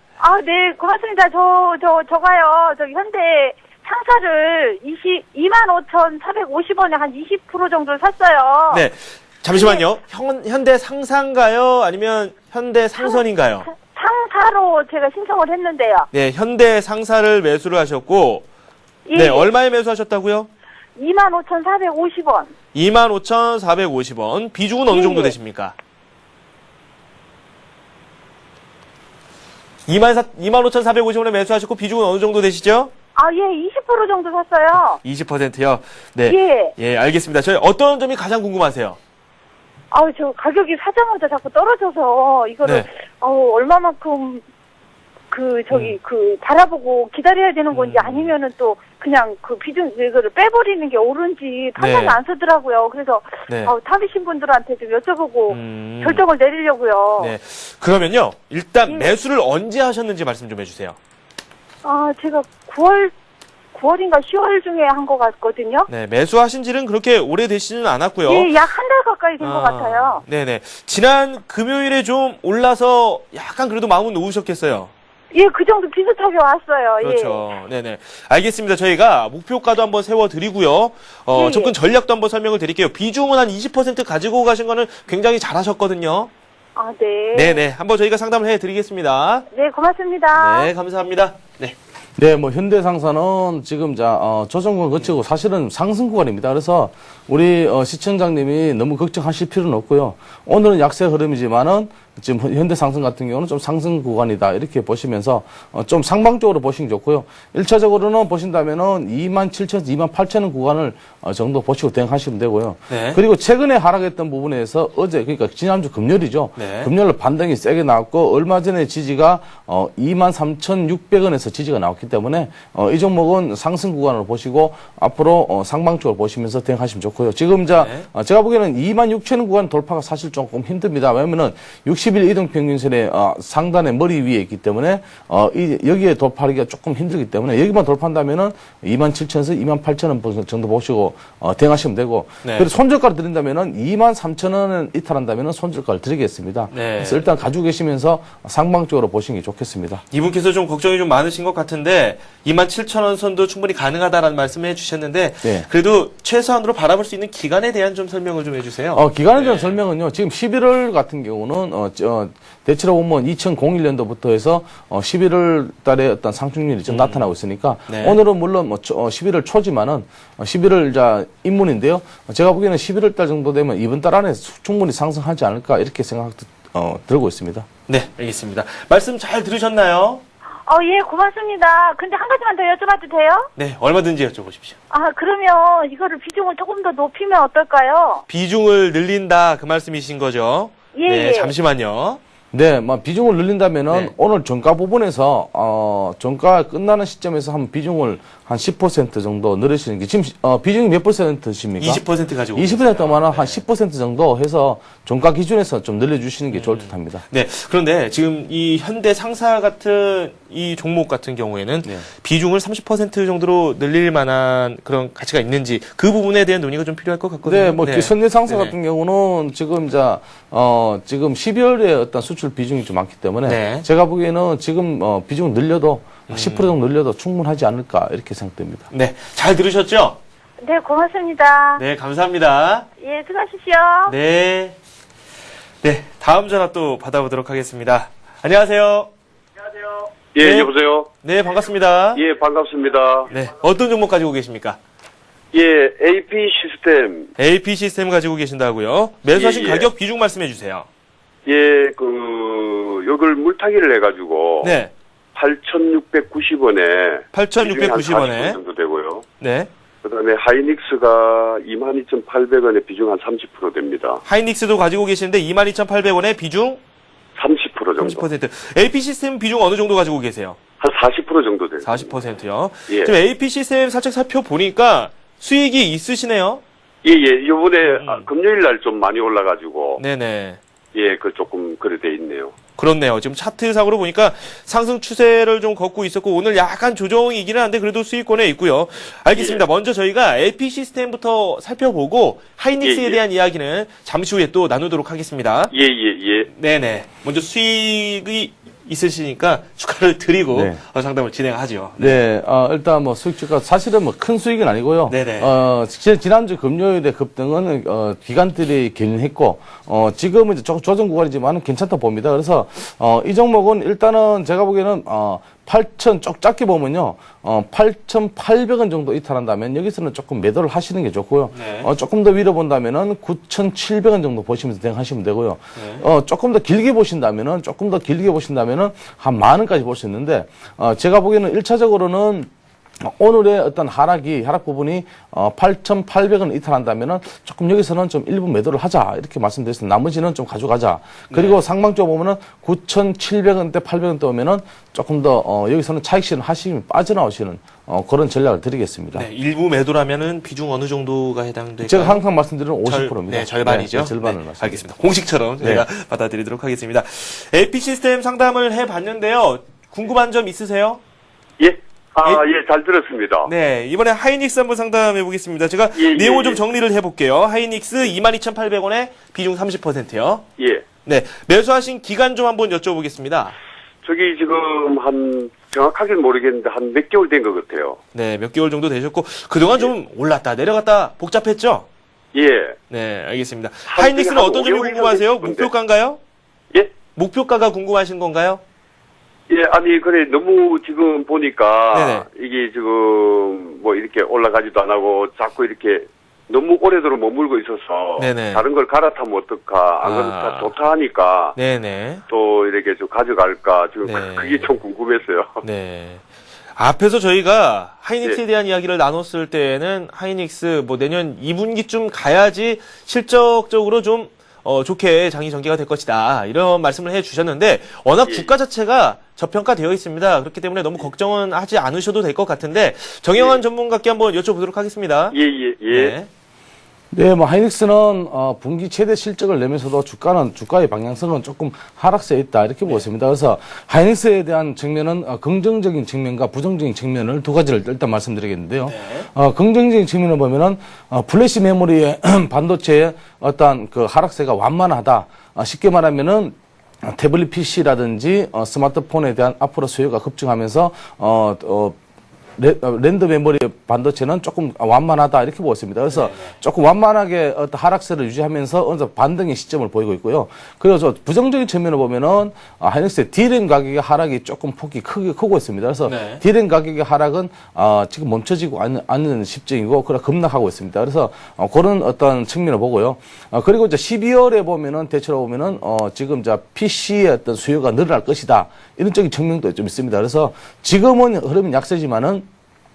네, 고맙습니다. 저가요, 현대 상사를 25,450원에 한 20% 정도를 샀어요. 네, 잠시만요. 현대 상사인가요? 아니면 현대 상선인가요? 상사로 제가 신청을 했는데요. 네, 현대 상사를 매수를 하셨고, 예, 네, 얼마에 매수하셨다고요? 25,450원. 25,450원. 비중은 어느 예, 정도 예. 되십니까? 25,450원에 매수하셨고, 비중은 어느 정도 되시죠? 예, 20% 정도 샀어요. 20%요? 네. 예. 예, 알겠습니다. 저희 어떤 점이 가장 궁금하세요? 저 가격이 사자마자 자꾸 떨어져서, 이거를, 네. 얼마만큼, 바라보고 기다려야 되는 건지 아니면은 또 그냥 이거를 빼버리는 게 옳은지 판단이 네. 안 서더라고요. 그래서, 네. 타비신 분들한테 좀 여쭤보고 결정을 내리려고요. 네. 그러면요, 일단 예. 매수를 언제 하셨는지 말씀 좀 해주세요. 제가 9월인가 10월 중에 한 것 같거든요. 네, 매수하신 지는 그렇게 오래되시는 않았고요. 예, 약 한 달 가까이 된 것 같아요. 네네. 지난 금요일에 좀 올라서 약간 그래도 마음은 놓으셨겠어요. 예, 그 정도 비슷하게 왔어요. 그렇죠. 네네. 알겠습니다. 저희가 목표가도 한번 세워드리고요. 예. 접근 전략도 한번 설명을 드릴게요. 비중은 한 20% 가지고 가신 거는 굉장히 잘하셨거든요. 네. 네네. 한번 저희가 상담을 해드리겠습니다. 네, 고맙습니다. 네, 감사합니다. 네. 네, 현대상사는 지금 조정권 거치고 사실은 상승 구간입니다. 그래서 우리 시청장님이 너무 걱정하실 필요는 없고요. 오늘은 약세 흐름이지만은 지금 현대상승 같은 경우는 좀 상승 구간이다 이렇게 보시면서 좀 상방적으로 보시는 게 좋고요. 1차적으로는 보신다면은 27,000, 28,000원 구간을 정도 보시고 대응하시면 되고요. 네. 그리고 최근에 하락했던 부분에서 그러니까 지난주 금요일이죠. 네. 금요일 반등이 세게 나왔고 얼마 전에 지지가 23,600원에서 지지가 나왔기 때문에 이 종목은 상승 구간으로 보시고 앞으로 상방적으로 보시면서 대응하시면 좋고요. 지금 제가 보기에는 26,000원 구간 돌파가 사실 조금 힘듭니다. 왜냐면은 60일 이동평균선의 상단의 머리 위에 있기 때문에 여기에 돌파하기가 조금 힘들기 때문에 여기만 돌파한다면은 27,000에서 28,000원 정도 보시고 대응하시면 되고 네. 그리고 손절가를 드린다면은 23,000원을 이탈한다면은 손절가를 드리겠습니다. 네. 그래서 일단 가지고 계시면서 상방적으로 보시는 게 좋겠습니다. 이분께서 좀 걱정이 좀 많으신 것 같은데 27,000원 선도 충분히 가능하다라는 말씀을 해주셨는데 네. 그래도 최소한으로 바라볼 수 있는 기간에 대한 좀 설명을 좀 해주세요. 기간에 대한 네. 설명은요. 지금 11월 같은 경우는 대체로 보면 2001년도부터 해서 11월 달에 어떤 상승률이 좀 나타나고 있으니까 네. 오늘은 물론 11월 초지만은 11월 입문인데요. 제가 보기에는 11월 달 정도 되면 이번 달 안에 충분히 상승하지 않을까 이렇게 생각 들고 있습니다. 네, 알겠습니다. 말씀 잘 들으셨나요? 예, 고맙습니다. 근데 한 가지만 더 여쭤봐도 돼요? 네, 얼마든지 여쭤보십시오. 그러면 이거를 비중을 조금 더 높이면 어떨까요? 비중을 늘린다 그 말씀이신 거죠? 예, 네, 예. 잠시만요. 네, 비중을 늘린다면은 네. 오늘 종가 부분에서 종가 끝나는 시점에서 한 비중을 한 10% 정도 늘리시는 게 지금 비중이 몇 %십니까? 20% 가지고 20%면 한 네. 10% 정도 해서 종가 기준에서 좀 늘려주시는 게 좋을 듯합니다. 네, 그런데 지금 이 현대 상사 같은 이 종목 같은 경우에는 네. 비중을 30% 정도로 늘릴 만한 그런 가치가 있는지 그 부분에 대한 논의가 좀 필요할 것 같거든요. 네, 현대 상사 네네. 같은 경우는 지금 지금 12월에 어떤 수출 비중이 좀 많기 때문에 네. 제가 보기에는 지금 비중을 늘려도 10% 정도 늘려도 충분하지 않을까 이렇게 생각됩니다. 네, 잘 들으셨죠? 네, 고맙습니다. 네, 감사합니다. 예, 수고하십시오. 네. 네, 다음 전화 또 받아보도록 하겠습니다. 안녕하세요. 예, 네. 여보세요? 네, 반갑습니다. 예, 반갑습니다. 네, 어떤 종목 가지고 계십니까? 예, AP 시스템. AP 시스템 가지고 계신다고요? 매수하신 예, 예. 가격 비중 말씀해 주세요. 예, 요걸 물타기를 해가지고. 네, 8,690원에. 8,690원에. 정도 되고요. 네. 그 다음에 하이닉스가 22,800원에 비중 한 30% 됩니다. 하이닉스도 가지고 계시는데 22,800원에 비중 30%. 정도. 30%. AP 시스템 비중 어느 정도 가지고 계세요? 한 40% 정도 돼요. 40%요. 예. 지금 AP 시스템 살짝 살펴보니까 수익이 있으시네요? 예, 예. 요번에 금요일 날 좀 많이 올라가지고. 네네. 예, 그 조금 그래 돼 있네요. 그렇네요. 지금 차트상으로 보니까 상승 추세를 좀 걷고 있었고 오늘 약간 조정이기는 한데 그래도 수익권에 있고요. 알겠습니다. 예. 먼저 저희가 AP 시스템부터 살펴보고 하이닉스에 예, 예. 대한 이야기는 잠시 후에 또 나누도록 하겠습니다. 예, 예, 예. 네네. 먼저 수익이 있으시니까 축하를 드리고 네. 상담을 진행하죠. 네, 일단 뭐 수익주가 사실은 뭐 큰 수익은 아니고요. 네네. 지난주 금요일에 급등은 기관들이 견인했고 지금은 이제 조정 구간이지만 괜찮다 봅니다. 그래서 이 종목은 일단은 제가 보기에는 8,000 작게 보면요. 8,800원 정도 이탈한다면 여기서는 조금 매도를 하시는 게 좋고요. 네. 조금 더 위로 본다면은 9,700원 정도 보시면서 대응하시면 되고요. 네. 조금 더 길게 보신다면은 한 10,000원까지 볼 수 있는데 제가 보기에는 1차적으로는 오늘의 어떤 하락 부분이 8,800원 이탈한다면은 조금 여기서는 좀 일부 매도를 하자 이렇게 말씀드렸습니다. 나머지는 좀 가져가자. 그리고 상방적으로 보면은 9,700원대 800원대 오면은 조금 더 여기서는 차익 실현 하시면 빠져나오시는 그런 전략을 드리겠습니다. 네, 일부 매도라면은 비중 어느 정도가 해당될까요? 제가 항상 말씀드리는 50%입니다. 네, 절반이죠. 네, 절반을 네, 말씀드립니다. 알겠습니다. 공식처럼 저희가 받아들이도록 하겠습니다. AP 시스템 상담을 해봤는데요. 궁금한 점 있으세요? 예. 예, 잘 들었습니다. 네, 이번에 하이닉스 한번 상담해 보겠습니다. 제가 예, 내용을 예, 좀 예. 정리를 해볼게요. 하이닉스 22,800원에 비중 30%요. 예. 네, 매수하신 기간 좀 한번 여쭤보겠습니다. 저기 지금 정확하게는 모르겠는데 한 몇 개월 된 것 같아요. 네, 몇 개월 정도 되셨고 그동안 좀 올랐다 내려갔다 복잡했죠? 예. 네, 알겠습니다. 한 하이닉스는 어떤 점이 5개월 궁금하세요? 정도 목표가인가요? 예? 목표가가 궁금하신 건가요? 예, 아니, 그래, 너무 지금 보니까, 네네. 이게 지금, 뭐, 이렇게 올라가지도 안 하고, 자꾸 이렇게, 너무 오래도록 머물고 있어서, 네네. 다른 걸 갈아타면 어떡하, 안 그렇다, 좋다 하니까, 네네. 또 이렇게 좀 가져갈까, 지금 네. 그게 좀 궁금했어요. 네. 앞에서 저희가 하이닉스에 네. 대한 이야기를 나눴을 때는 하이닉스 뭐 내년 2분기쯤 가야지 실적적으로 좀 좋게 장이 전개가 될 것이다. 이런 말씀을 해 주셨는데 워낙 예. 주가 자체가 저평가되어 있습니다. 그렇기 때문에 너무 걱정은 하지 않으셔도 될 것 같은데 정영환 예. 전문가께 한번 여쭤보도록 하겠습니다. 예, 예, 예. 네. 네, 뭐 하이닉스는 분기 최대 실적을 내면서도 주가의 방향성은 조금 하락세에 있다 이렇게 보습니다. 그래서 하이닉스에 대한 측면은 긍정적인 측면과 부정적인 측면을 두 가지를 일단 말씀드리겠는데요. 긍정적인 측면을 보면은 플래시 메모리의 반도체의 어떤 그 하락세가 완만하다. 쉽게 말하면은 태블릿 PC라든지 스마트폰에 대한 앞으로 수요가 급증하면서 랜드 메모리 반도체는 조금 완만하다 이렇게 보고 있습니다. 그래서 조금 완만하게 어떤 하락세를 유지하면서 어느 정도 반등의 시점을 보이고 있고요. 그리고 저 부정적인 측면을 보면은 하이닉스의 D램 가격의 하락이 조금 폭이 크고 있습니다. 그래서 네. D램 가격의 하락은 지금 멈춰지고 않는 실정이고 그래 급락하고 있습니다. 그래서 그런 어떤 측면을 보고요. 그리고 이제 12월에 보면은 대체로 보면은 지금 PC의 어떤 수요가 늘어날 것이다 이런 쪽인 측면도 좀 있습니다. 그래서 지금은 흐름이 약세지만은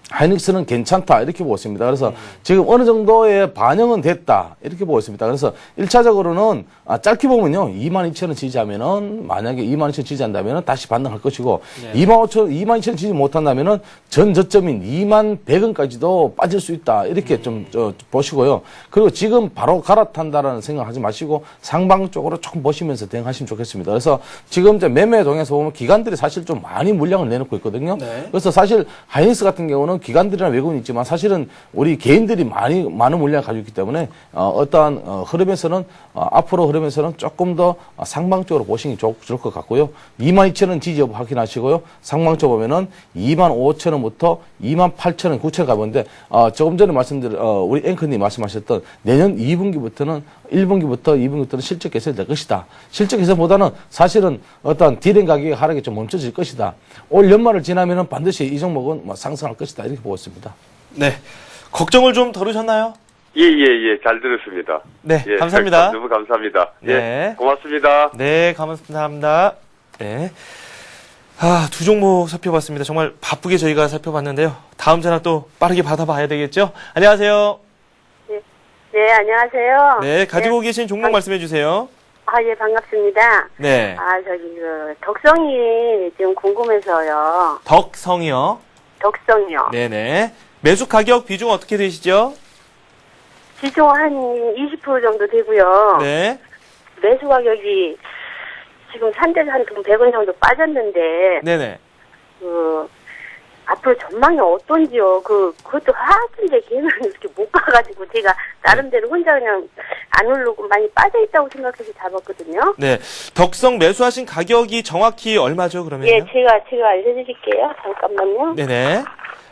하이닉스는 괜찮다 이렇게 보고 있습니다. 그래서 지금 어느 정도의 반영은 됐다 이렇게 보고 있습니다. 그래서 1차적으로는 짧게 보면요 22,000원 지지하면은 만약에 22,000원 지지한다면은 다시 반등할 것이고 22,000원 지지 못한다면은 전 저점인 21,100원까지도 빠질 수 있다 이렇게 좀 보시고요. 그리고 지금 바로 갈아탄다라는 생각하지 마시고 상방 쪽으로 조금 보시면서 대응하시면 좋겠습니다. 그래서 지금 이제 매매 동에서 보면 기관들이 사실 좀 많이 물량을 내놓고 있거든요. 네. 그래서 사실 하이닉스 같은 경우는 기관들이나 외국인이 있지만 사실은 우리 개인들이 많은 물량을 가지고 있기 때문에 어떠한 흐름에서는 앞으로 흐름에서는 조금 더 상방적으로 보시는 게 좋을 것 같고요. 22,000원 지지 여부 확인하시고요. 상방적으로 보면은 25,000원부터 28,000원, 9,000원 가보는데 조금 전에 말씀드린 우리 앵커님 말씀하셨던 내년 2분기부터는 1분기부터 2분기부터는 실적 개선이 될 것이다. 실적 개선보다는 사실은 어떤 디램 가격의 하락이 좀 멈춰질 것이다. 올 연말을 지나면은 반드시 이 종목은 뭐 상승할 것이다. 이렇게 보고 있습니다. 네. 걱정을 좀 덜으셨나요? 예, 예, 예. 잘 들었습니다. 네, 예, 감사합니다. 너무 감사합니다. 네. 예, 고맙습니다. 네, 감사합니다. 네. 두 종목 살펴봤습니다. 정말 바쁘게 저희가 살펴봤는데요. 다음 전화 또 빠르게 받아봐야 되겠죠? 안녕하세요. 네, 안녕하세요. 네, 가지고 계신 종목 말씀해 주세요. 예, 반갑습니다. 네. 덕성이 지금 궁금해서요. 덕성이요. 덕성이요. 네네. 매수 가격 비중 어떻게 되시죠? 비중 한 20% 정도 되고요. 네. 매수 가격이 지금 산대서 한 100원 정도 빠졌는데, 네네. 앞으로 전망이 어떤지요. 그것도 하던데 걔는 이렇게 못 가가지고 제가 나름대로 혼자 그냥 안 오르고 많이 빠져있다고 생각해서 잡았거든요. 네. 덕성 매수하신 가격이 정확히 얼마죠, 그러면요? 예, 제가 알려드릴게요. 잠깐만요. 네네.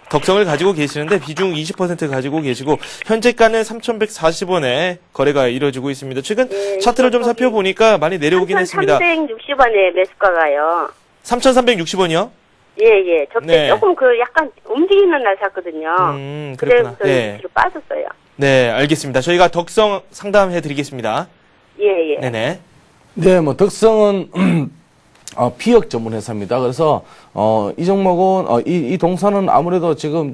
덕성을 가지고 계시는데 비중 20% 가지고 계시고 현재가는 3,140원에 거래가 이루어지고 있습니다. 최근 예, 차트를 좀 살펴보니까 많이 내려오긴 했습니다. 3,360원에 매수가가요. 3,360원이요? 예. 저때 네. 조금 약간 움직이는 날 샀거든요. 그렇구나. 그래서 네. 뒤로 빠졌어요. 네, 알겠습니다. 저희가 덕성 상담해 드리겠습니다. 예. 네네. 네, 뭐 덕성은 피혁 전문 회사입니다. 그래서 이 종목은 이 동사는 아무래도 지금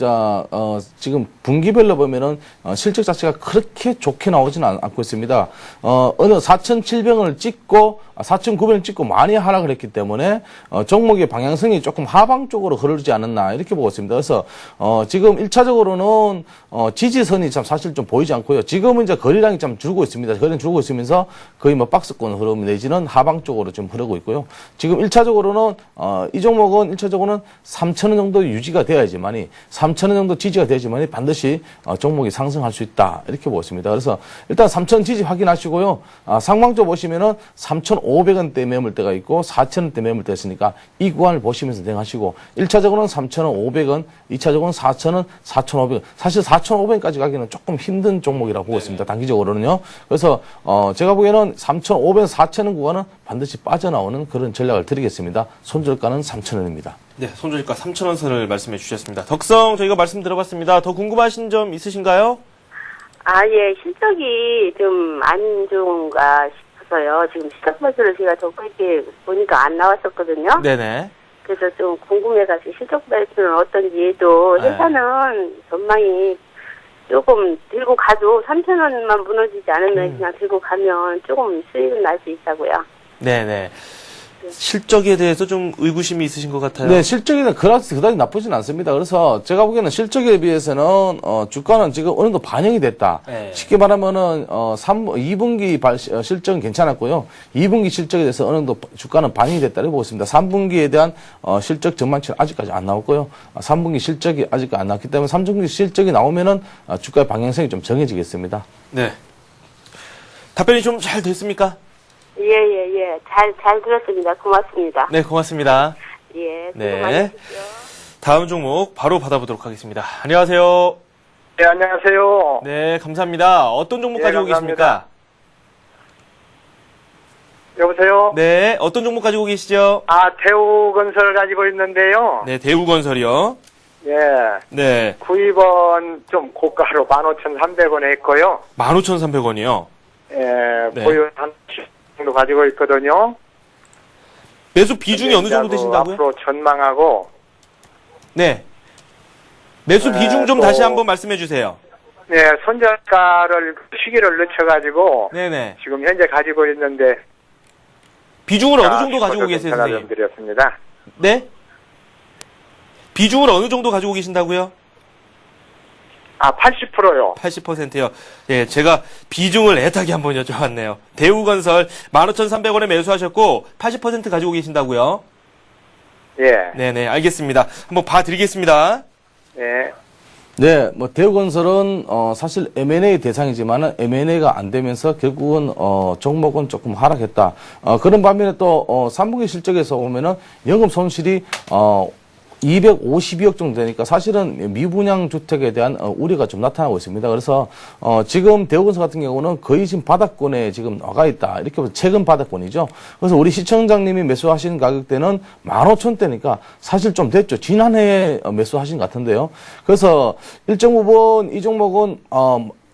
지금 분기별로 보면은 실적 자체가 그렇게 좋게 나오지는 않고 있습니다. 어느 4,700원을 찍고 4,900원을 찍고 많이 하락을 했기 때문에 종목의 방향성이 조금 하방 쪽으로 흐르지 않았나 이렇게 보고 있습니다. 그래서 지금 1차적으로는 지지선이 참 사실 좀 보이지 않고요. 지금은 이제 거래량이 좀 줄고 있습니다. 거래량 줄고 있으면서 거의 뭐 박스권 흐름 내지는 하방 쪽으로 좀 흐르고 있고요. 지금 1차적으로는 이 종목은 1차적으로는 3,000원 정도 유지가 돼야지만이 3,000원 정도 지지가 돼야지만이 반드시 종목이 상승할 수 있다 이렇게 보고 있습니다. 그래서 일단 3,000 지지 확인하시고요. 상방적 보시면은 3,500원대 매물대가 있고 4,000원대 매물대가 있으니까 이 구간을 보시면서 대응하시고 1차적으로는 3,500원, 2차적으로는 4,000원, 4,500원. 사실 4,500원까지 가기는 조금 힘든 종목이라고 보고 있습니다. 단기적으로는요. 그래서 제가 보기에는 3,500원, 4,000원 구간은 반드시 빠져나오는 그런 전략을 드리겠습니다. 손절가는 3,000원입니다. 네, 손절가 3,000원 선을 말씀해 주셨습니다. 덕성 저희가 말씀 들어봤습니다. 더 궁금하신 점 있으신가요? 예. 실적이 좀 안 좋은가 싶어서요. 지금 시작 매수를 제가 이렇게 보니까 안 나왔었거든요. 네네. 그래서 좀 궁금해가지고 실적 매수는 어떤지 또 회사는 전망이 조금 들고 가도 3,000원만 무너지지 않으면 그냥 들고 가면 조금 수익은 날 수 있다고요. 네네. 실적에 대해서 좀 의구심이 있으신 것 같아요. 네, 실적이 그다지 나쁘진 않습니다. 그래서 제가 보기에는 실적에 비해서는 주가는 지금 어느 정도 반영이 됐다. 네. 쉽게 말하면은 2분기 실적은 괜찮았고요. 2분기 실적에 대해서 어느 정도 주가는 반영이 됐다고 보고 있습니다. 3분기에 대한 실적 전망치는 아직까지 안 나왔고요. 3분기 실적이 아직 안 나왔기 때문에 3분기 실적이 나오면은 주가의 방향성이 좀 정해지겠습니다. 네. 답변이 좀 잘 됐습니까? 예. 잘 들었습니다. 고맙습니다. 네, 고맙습니다. 예. 수고 네. 많으십시오. 다음 종목 바로 받아보도록 하겠습니다. 안녕하세요. 네, 안녕하세요. 네, 감사합니다. 어떤 종목 예, 가지고 감사합니다. 계십니까? 여보세요? 네, 어떤 종목 가지고 계시죠? 대우건설 가지고 있는데요. 네, 대우건설이요. 예. 네, 구입은 좀 고가로 15,300원에 했고요. 15,300원이요. 예, 네. 보유 한 정도 가지고 있거든요. 매수 비중이 어느 정도 되신다고요? 앞으로 전망하고, 네. 매수 비중 좀 또- 다시 한번 말씀해 주세요. 네, 손절가를, 시기를 늦춰가지고, 네네. 지금 현재 가지고 있는데, 비중을 어느 정도 가지고 계세요, 전화 좀 선생님? 드렸습니다. 네? 비중을 어느 정도 가지고 계신다고요? 80%요. 80%요. 예, 제가 비중을 애타게 한번 여쭤봤네요. 대우건설 15,300원에 매수하셨고 80% 가지고 계신다고요? 예. 네네, 알겠습니다. 한번 봐드리겠습니다. 네. 네, 뭐 대우건설은 사실 M&A 대상이지만은 M&A가 안 되면서 결국은 종목은 조금 하락했다. 그런 반면에 또 3분기 실적에서 보면은 영업 손실이 252억 정도 되니까 사실은 미분양 주택에 대한 우려가 좀 나타나고 있습니다. 그래서 지금 대우건설 같은 경우는 거의 지금 바닥권에 지금 나가 있다. 이렇게 보면 최근 바닥권이죠. 그래서 우리 시청장님이 매수하신 가격대는 15,000대니까 사실 좀 됐죠. 지난해에 매수하신 것 같은데요. 그래서 일정 부분 이 종목은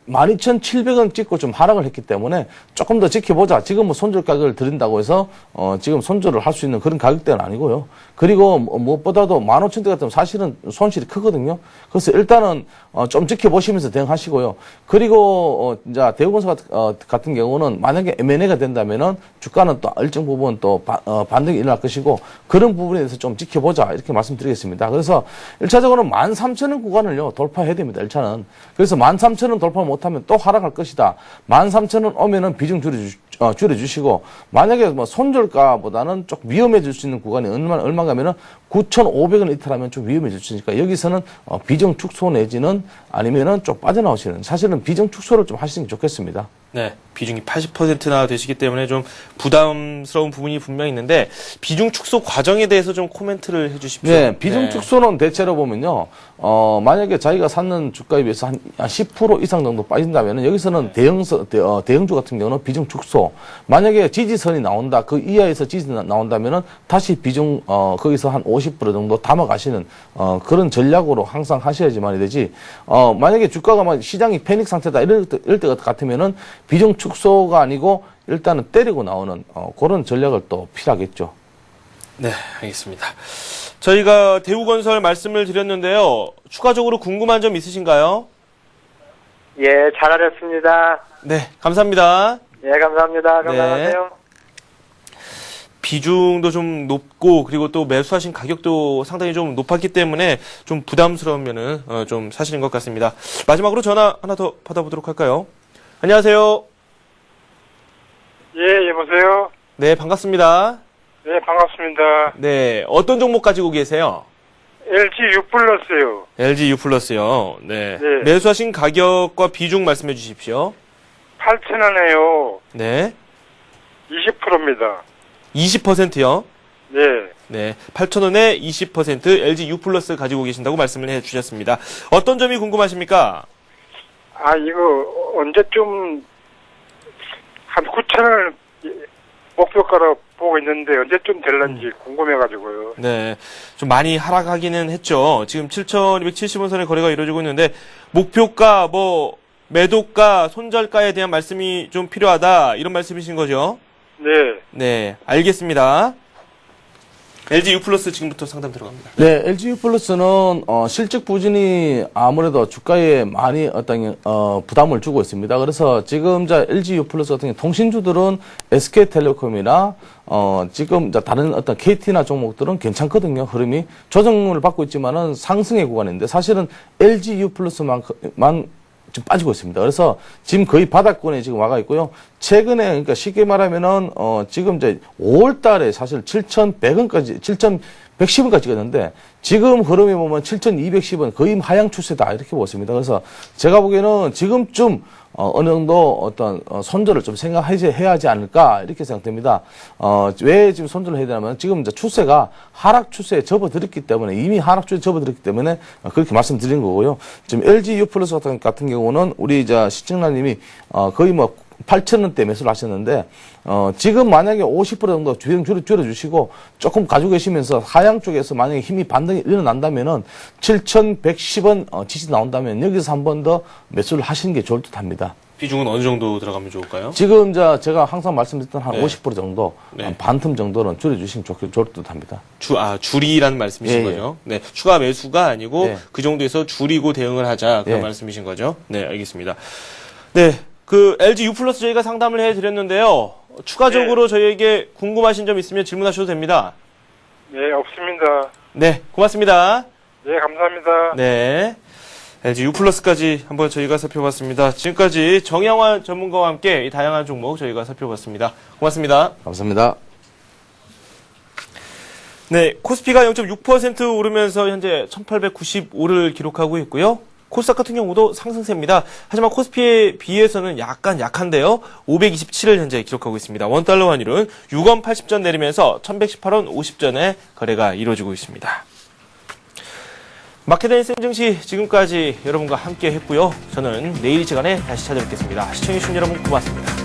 12,700원 찍고 좀 하락을 했기 때문에 조금 더 지켜보자. 지금 뭐 손절 가격을 드린다고 해서 지금 손절을 할 수 있는 그런 가격대는 아니고요. 그리고 무엇보다도 15,000대 같으면 사실은 손실이 크거든요. 그래서 일단은 좀 지켜보시면서 대응하시고요. 그리고 이제 대우건설 같은 경우는 만약에 M&A가 된다면은 주가는 또 일정 부분 또 반등이 일어날 것이고 그런 부분에 대해서 좀 지켜보자 이렇게 말씀드리겠습니다. 그래서 1차적으로 13,000원 구간을요 돌파해야 됩니다. 1차는. 그래서 13,000원 돌파 못하면 또 하락할 것이다. 13,000원 오면은 비중 줄여주시고 만약에 뭐 손절가보다는 좀 위험해질 수 있는 구간이 얼마가면은 9,500원 이탈하면 좀 위험해질 수 있으니까 여기서는 비중 축소 내지는 아니면은 좀 빠져나오시는 사실은 비중 축소를 좀 하시는 게 좋겠습니다. 네, 비중이 80%나 되시기 때문에 좀 부담스러운 부분이 분명히 있는데 비중 축소 과정에 대해서 좀 코멘트를 해주십시오. 네, 비중 축소는 대체로 보면요. 만약에 자기가 샀는 주가에 비해서 한 10% 이상 정도 빠진다면 여기서는 대형주 같은 경우는 비중 축소. 만약에 지지선이 나온다, 그 이하에서 지지선이 나온다면은 다시 비중 거기서 한 50% 정도 담아가시는 그런 전략으로 항상 하셔야지만이 되지. 만약에 주가가 막 시장이 패닉 상태다 이럴 때 같으면은 비중 축소가 아니고 일단은 때리고 나오는 그런 전략을 또 필요하겠죠. 네, 알겠습니다. 저희가 대우건설 말씀을 드렸는데요. 추가적으로 궁금한 점 있으신가요? 예, 잘하셨습니다. 네, 감사합니다. 예, 감사합니다. 건강하세요. 비중도 좀 높고 그리고 또 매수하신 가격도 상당히 좀 높았기 때문에 좀 부담스러우면은 좀 사실인 것 같습니다. 마지막으로 전화 하나 더 받아보도록 할까요? 안녕하세요. 예, 여보세요? 네, 반갑습니다. 네, 반갑습니다. 네, 어떤 종목 가지고 계세요? LG U+요. LG U+요. 네. 네. 매수하신 가격과 비중 말씀해 주십시오. 8,000원에요. 네. 20%입니다. 20%요? 네. 네. 8,000원에 20% LG U+ 가지고 계신다고 말씀을 해 주셨습니다. 어떤 점이 궁금하십니까? 아, 이거 언제쯤 한 9,000원을 목표가로 보고 있는데 언제쯤 될런지 궁금해가지고요. 네. 좀 많이 하락하기는 했죠. 지금 7,270원선의 거래가 이루어지고 있는데 목표가 뭐 매도가, 손절가에 대한 말씀이 좀 필요하다 이런 말씀이신 거죠? 네. 네. 알겠습니다. LG U+ 지금부터 상담 들어갑니다. 네, LG U+는 실적 부진이 아무래도 주가에 많이 부담을 주고 있습니다. 그래서 지금 LG U+ 같은 경우 통신주들은 SK텔레콤이나 지금 다른 어떤 KT나 종목들은 괜찮거든요. 흐름이 조정을 받고 있지만은 상승의 구간인데 사실은 LG U+만 좀 빠지고 있습니다. 그래서 지금 거의 바닥권에 지금 와가 있고요. 최근에, 그러니까 쉽게 말하면은, 지금 이제 5월 달에 사실 7,100원까지, 7,110원까지 찍었는데, 지금 흐름이 보면 7,210원 거의 하향 추세다. 이렇게 보습니다. 그래서 제가 보기에는 지금쯤, 어느 정도 어떤, 손절을 좀 생각해야 하지 않을까. 이렇게 생각됩니다. 왜 지금 손절을 해야 되냐면, 지금 이제 추세가 하락 추세에 접어들었기 때문에, 이미 하락 추세에 접어들었기 때문에, 그렇게 말씀드린 거고요. 지금 LG U+ 같은 경우는 우리 이제 시청자님이, 거의 뭐, 8,000원대 매수를 하셨는데, 지금 만약에 50% 정도 비중 줄여주시고, 조금 가지고 계시면서 하향 쪽에서 만약에 힘이 반등이 일어난다면은, 7,110원 지지 나온다면, 여기서 한 번 더 매수를 하시는 게 좋을 듯 합니다. 비중은 어느 정도 들어가면 좋을까요? 지금 제가 항상 말씀드렸던 한 네. 50% 정도, 네. 한 반틈 정도는 줄여주시면 좋을 듯 합니다. 줄이라는 말씀이신 예, 거죠? 네. 추가 매수가 아니고, 예. 그 정도에서 줄이고 대응을 하자. 그런 예. 말씀이신 거죠? 네, 알겠습니다. 네. 그 LG U+ 저희가 상담을 해드렸는데요. 추가적으로 저희에게 궁금하신 점 있으면 질문하셔도 됩니다. 네, 없습니다. 네, 고맙습니다. 네, 감사합니다. 네. LG U+까지 한번 저희가 살펴봤습니다. 지금까지 정영환 전문가와 함께 이 다양한 종목 저희가 살펴봤습니다. 고맙습니다. 감사합니다. 네, 코스피가 0.6% 오르면서 현재 1895를 기록하고 있고요. 코스닥 같은 경우도 상승세입니다. 하지만 코스피에 비해서는 약간 약한데요. 527을 현재 기록하고 있습니다. 원달러 환율은 6원 80전 내리면서 1118원 50전에 거래가 이루어지고 있습니다. 마켓앤 생증시 지금까지 여러분과 함께 했고요. 저는 내일 이 시간에 다시 찾아뵙겠습니다. 시청해주신 여러분 고맙습니다.